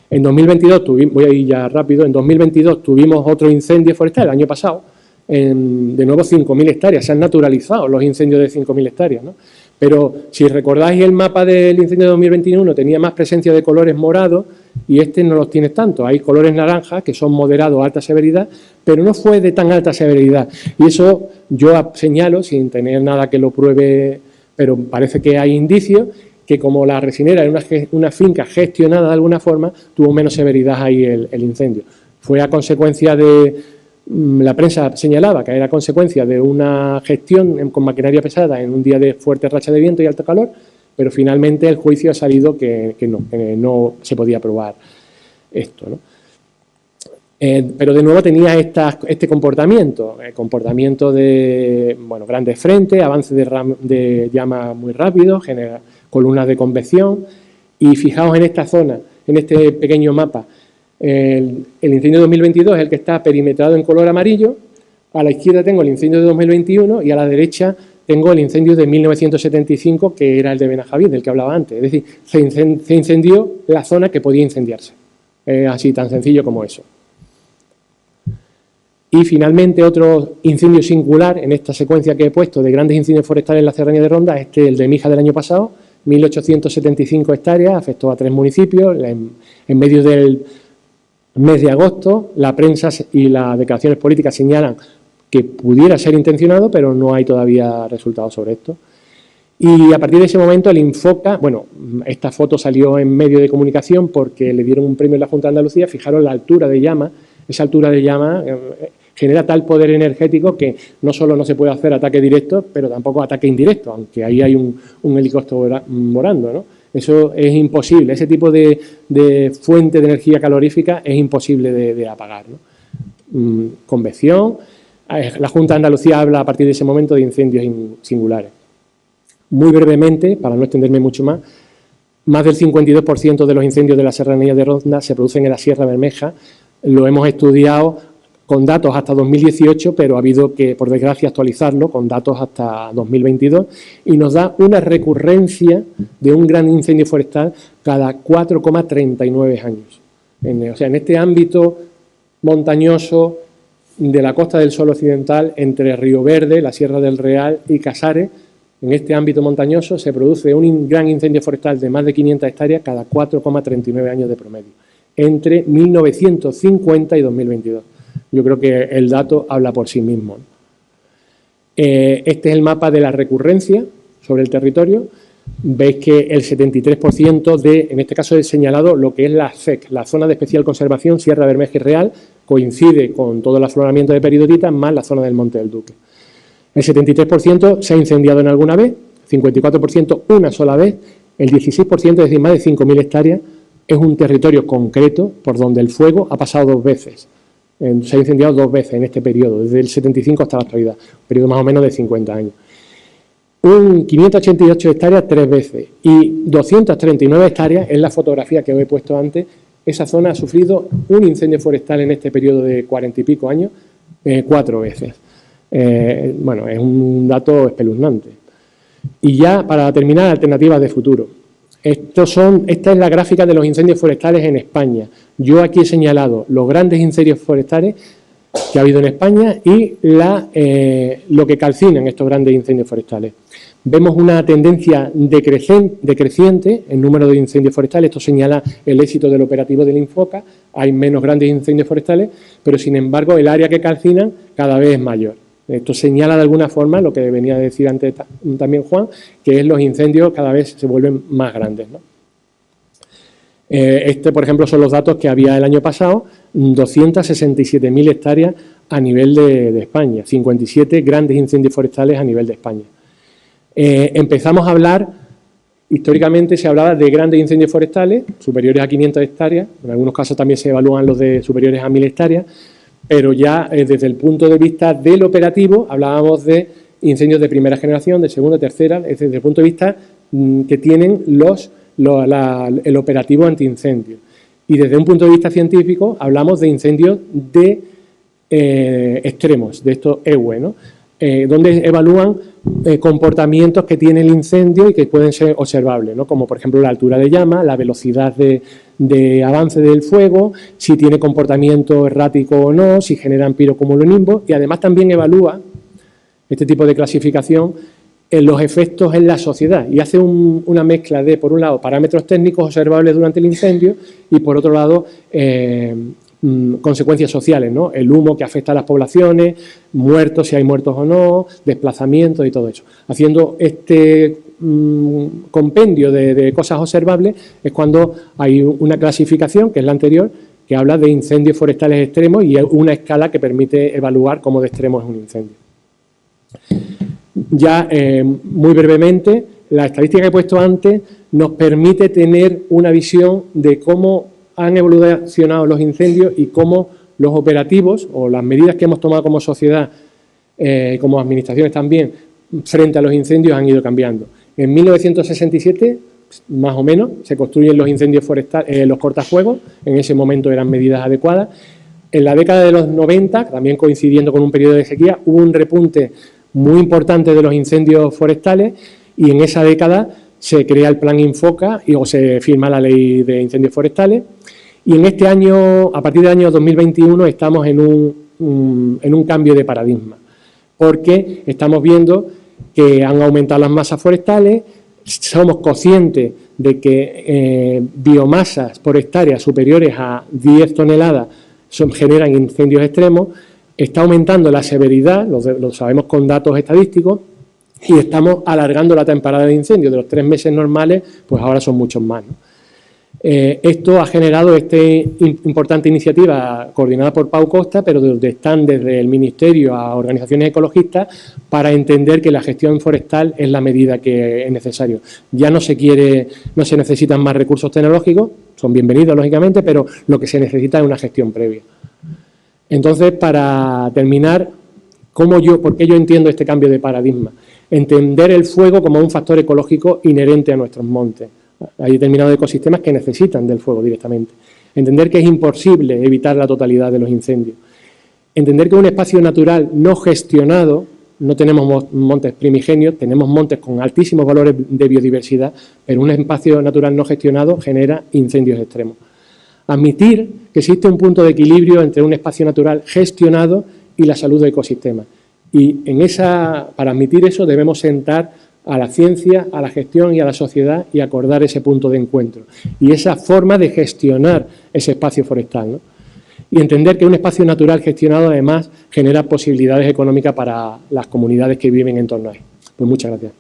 En 2022, voy a ir ya rápido, en 2022 tuvimos otro incendio forestal, el año pasado, de nuevo 5.000 hectáreas, se han naturalizado los incendios de 5.000 hectáreas, ¿no? Pero si recordáis el mapa del incendio de 2021, tenía más presencia de colores morados y este no los tiene tanto. Hay colores naranjas que son moderados a alta severidad, pero no fue de tan alta severidad. Y eso yo señalo, sin tener nada que lo pruebe, pero parece que hay indicios, que como la resinera era una finca gestionada de alguna forma, tuvo menos severidad ahí el incendio. Fue a consecuencia de... La prensa señalaba que era consecuencia de una gestión con maquinaria pesada en un día de fuerte racha de viento y alto calor, pero finalmente el juicio ha salido que no se podía probar esto, ¿no? Pero de nuevo tenía este comportamiento de grandes frentes, avance de llama muy rápido, genera columnas de convección. Y fijaos en esta zona, en este pequeño mapa, el incendio de 2022 es el que está perimetrado en color amarillo. A la izquierda tengo el incendio de 2021 y a la derecha tengo el incendio de 1975, que era el de Benajaví, del que hablaba antes. Es decir, se incendió la zona que podía incendiarse. Así, tan sencillo como eso. Y finalmente otro incendio singular en esta secuencia que he puesto de grandes incendios forestales en la Serranía de Ronda, el de Mija del año pasado, 1.875 hectáreas, afectó a 3 municipios, en medio del mes de agosto. La prensa y las declaraciones políticas señalan que pudiera ser intencionado, pero no hay todavía resultados sobre esto. Y a partir de ese momento el Infoca, esta foto salió en medio de comunicación porque le dieron un premio en la Junta de Andalucía. Fijaros la altura de llama, esa altura de llama genera tal poder energético que no solo no se puede hacer ataque directo, pero tampoco ataque indirecto, aunque ahí hay un helicóptero volando, ¿no? Eso es imposible, ese tipo de fuente de energía calorífica es imposible de apagar, ¿no? Convección. La Junta de Andalucía habla a partir de ese momento de incendios singulares. Muy brevemente, para no extenderme mucho más del 52% de los incendios de la Serranía de Ronda se producen en la Sierra Bermeja. Lo hemos estudiado con datos hasta 2018, pero ha habido que, por desgracia, actualizarlo con datos hasta 2022 y nos da una recurrencia de un gran incendio forestal cada 4,39 años. En este ámbito montañoso de la Costa del Sol Occidental, entre Río Verde, la Sierra del Real y Casares, en este ámbito montañoso se produce un gran incendio forestal de más de 500 hectáreas cada 4,39 años de promedio, entre 1950 y 2022. Yo creo que el dato habla por sí mismo. Este es el mapa de la recurrencia sobre el territorio. Veis que el 73% en este caso he señalado lo que es la ZEC, la Zona de Especial Conservación Sierra Bermeja y Real, coincide con todo el afloramiento de peridotitas más la zona del Monte del Duque. El 73% se ha incendiado en alguna vez, 54% una sola vez, el 16%, es decir, más de 5.000 hectáreas, es un territorio concreto por donde el fuego ha pasado 2 veces. Se ha incendiado 2 veces en este periodo, desde el 75 hasta la actualidad, un periodo más o menos de 50 años. 588 hectáreas 3 veces y 239 hectáreas, en la fotografía que os he puesto antes, esa zona ha sufrido un incendio forestal en este periodo de 40 y pico años 4 veces. Es un dato espeluznante. Y ya para terminar, alternativas de futuro. Esta es la gráfica de los incendios forestales en España. Yo aquí he señalado los grandes incendios forestales que ha habido en España y lo que calcinan estos grandes incendios forestales. Vemos una tendencia decreciente en número de incendios forestales. Esto señala el éxito del operativo del Infoca. Hay menos grandes incendios forestales, pero sin embargo el área que calcinan cada vez es mayor. Esto señala de alguna forma lo que venía a decir antes también Juan, que es los incendios cada vez se vuelven más grandes, ¿no? Por ejemplo, son los datos que había el año pasado, 267.000 hectáreas a nivel de España, 57 grandes incendios forestales a nivel de España. Empezamos a hablar, históricamente se hablaba de grandes incendios forestales superiores a 500 hectáreas, en algunos casos también se evalúan los de superiores a 1.000 hectáreas, pero ya desde el punto de vista del operativo hablábamos de incendios de primera generación, de segunda, tercera, desde el punto de vista que tienen el operativo antiincendio. Y desde un punto de vista científico hablamos de incendios de extremos, de estos EWE, ¿no? Donde evalúan comportamientos que tiene el incendio y que pueden ser observables, ¿no? Como por ejemplo la altura de llama, la velocidad de avance del fuego, si tiene comportamiento errático o no, si generan pirocumulonimbos, y además también evalúa este tipo de clasificación en los efectos en la sociedad y hace una mezcla de, por un lado, parámetros técnicos observables durante el incendio y por otro lado consecuencias sociales, ¿no? El humo que afecta a las poblaciones, muertos, si hay muertos o no, desplazamientos y todo eso. Haciendo este compendio de cosas observables es cuando hay una clasificación, que es la anterior, que habla de incendios forestales extremos y una escala que permite evaluar cómo de extremo es un incendio. Ya muy brevemente, la estadística que he puesto antes nos permite tener una visión de cómo han evolucionado los incendios y cómo los operativos o las medidas que hemos tomado como sociedad, como administraciones también, frente a los incendios han ido cambiando. En 1967, más o menos, se construyen los incendios forestales, los cortafuegos, en ese momento eran medidas adecuadas. En la década de los 90, también coincidiendo con un periodo de sequía, hubo un repunte muy importante de los incendios forestales y en esa década se crea el Plan Infoca o se firma la Ley de Incendios Forestales y en este año, a partir del año 2021, estamos en un cambio de paradigma porque estamos viendo que han aumentado las masas forestales, somos conscientes de que biomasas por hectárea superiores a 10 toneladas generan incendios extremos, está aumentando la severidad, lo sabemos con datos estadísticos, y estamos alargando la temporada de incendios. De los 3 meses normales, pues ahora son muchos más, ¿no? Esto ha generado esta importante iniciativa coordinada por Pau Costa, pero donde están desde el Ministerio a organizaciones ecologistas para entender que la gestión forestal es la medida que es necesario. Ya no se necesitan más recursos tecnológicos, son bienvenidos lógicamente, pero lo que se necesita es una gestión previa. Entonces, para terminar, ¿por qué yo entiendo este cambio de paradigma? Entender el fuego como un factor ecológico inherente a nuestros montes. Hay determinados ecosistemas que necesitan del fuego directamente. Entender que es imposible evitar la totalidad de los incendios. Entender que un espacio natural no gestionado, no tenemos montes primigenios, tenemos montes con altísimos valores de biodiversidad, pero un espacio natural no gestionado genera incendios extremos. Admitir que existe un punto de equilibrio entre un espacio natural gestionado y la salud del ecosistema. Y para admitir eso debemos sentar a la ciencia, a la gestión y a la sociedad y acordar ese punto de encuentro. Y esa forma de gestionar ese espacio forestal, ¿no? Y entender que un espacio natural gestionado además genera posibilidades económicas para las comunidades que viven en torno a él. Pues muchas gracias.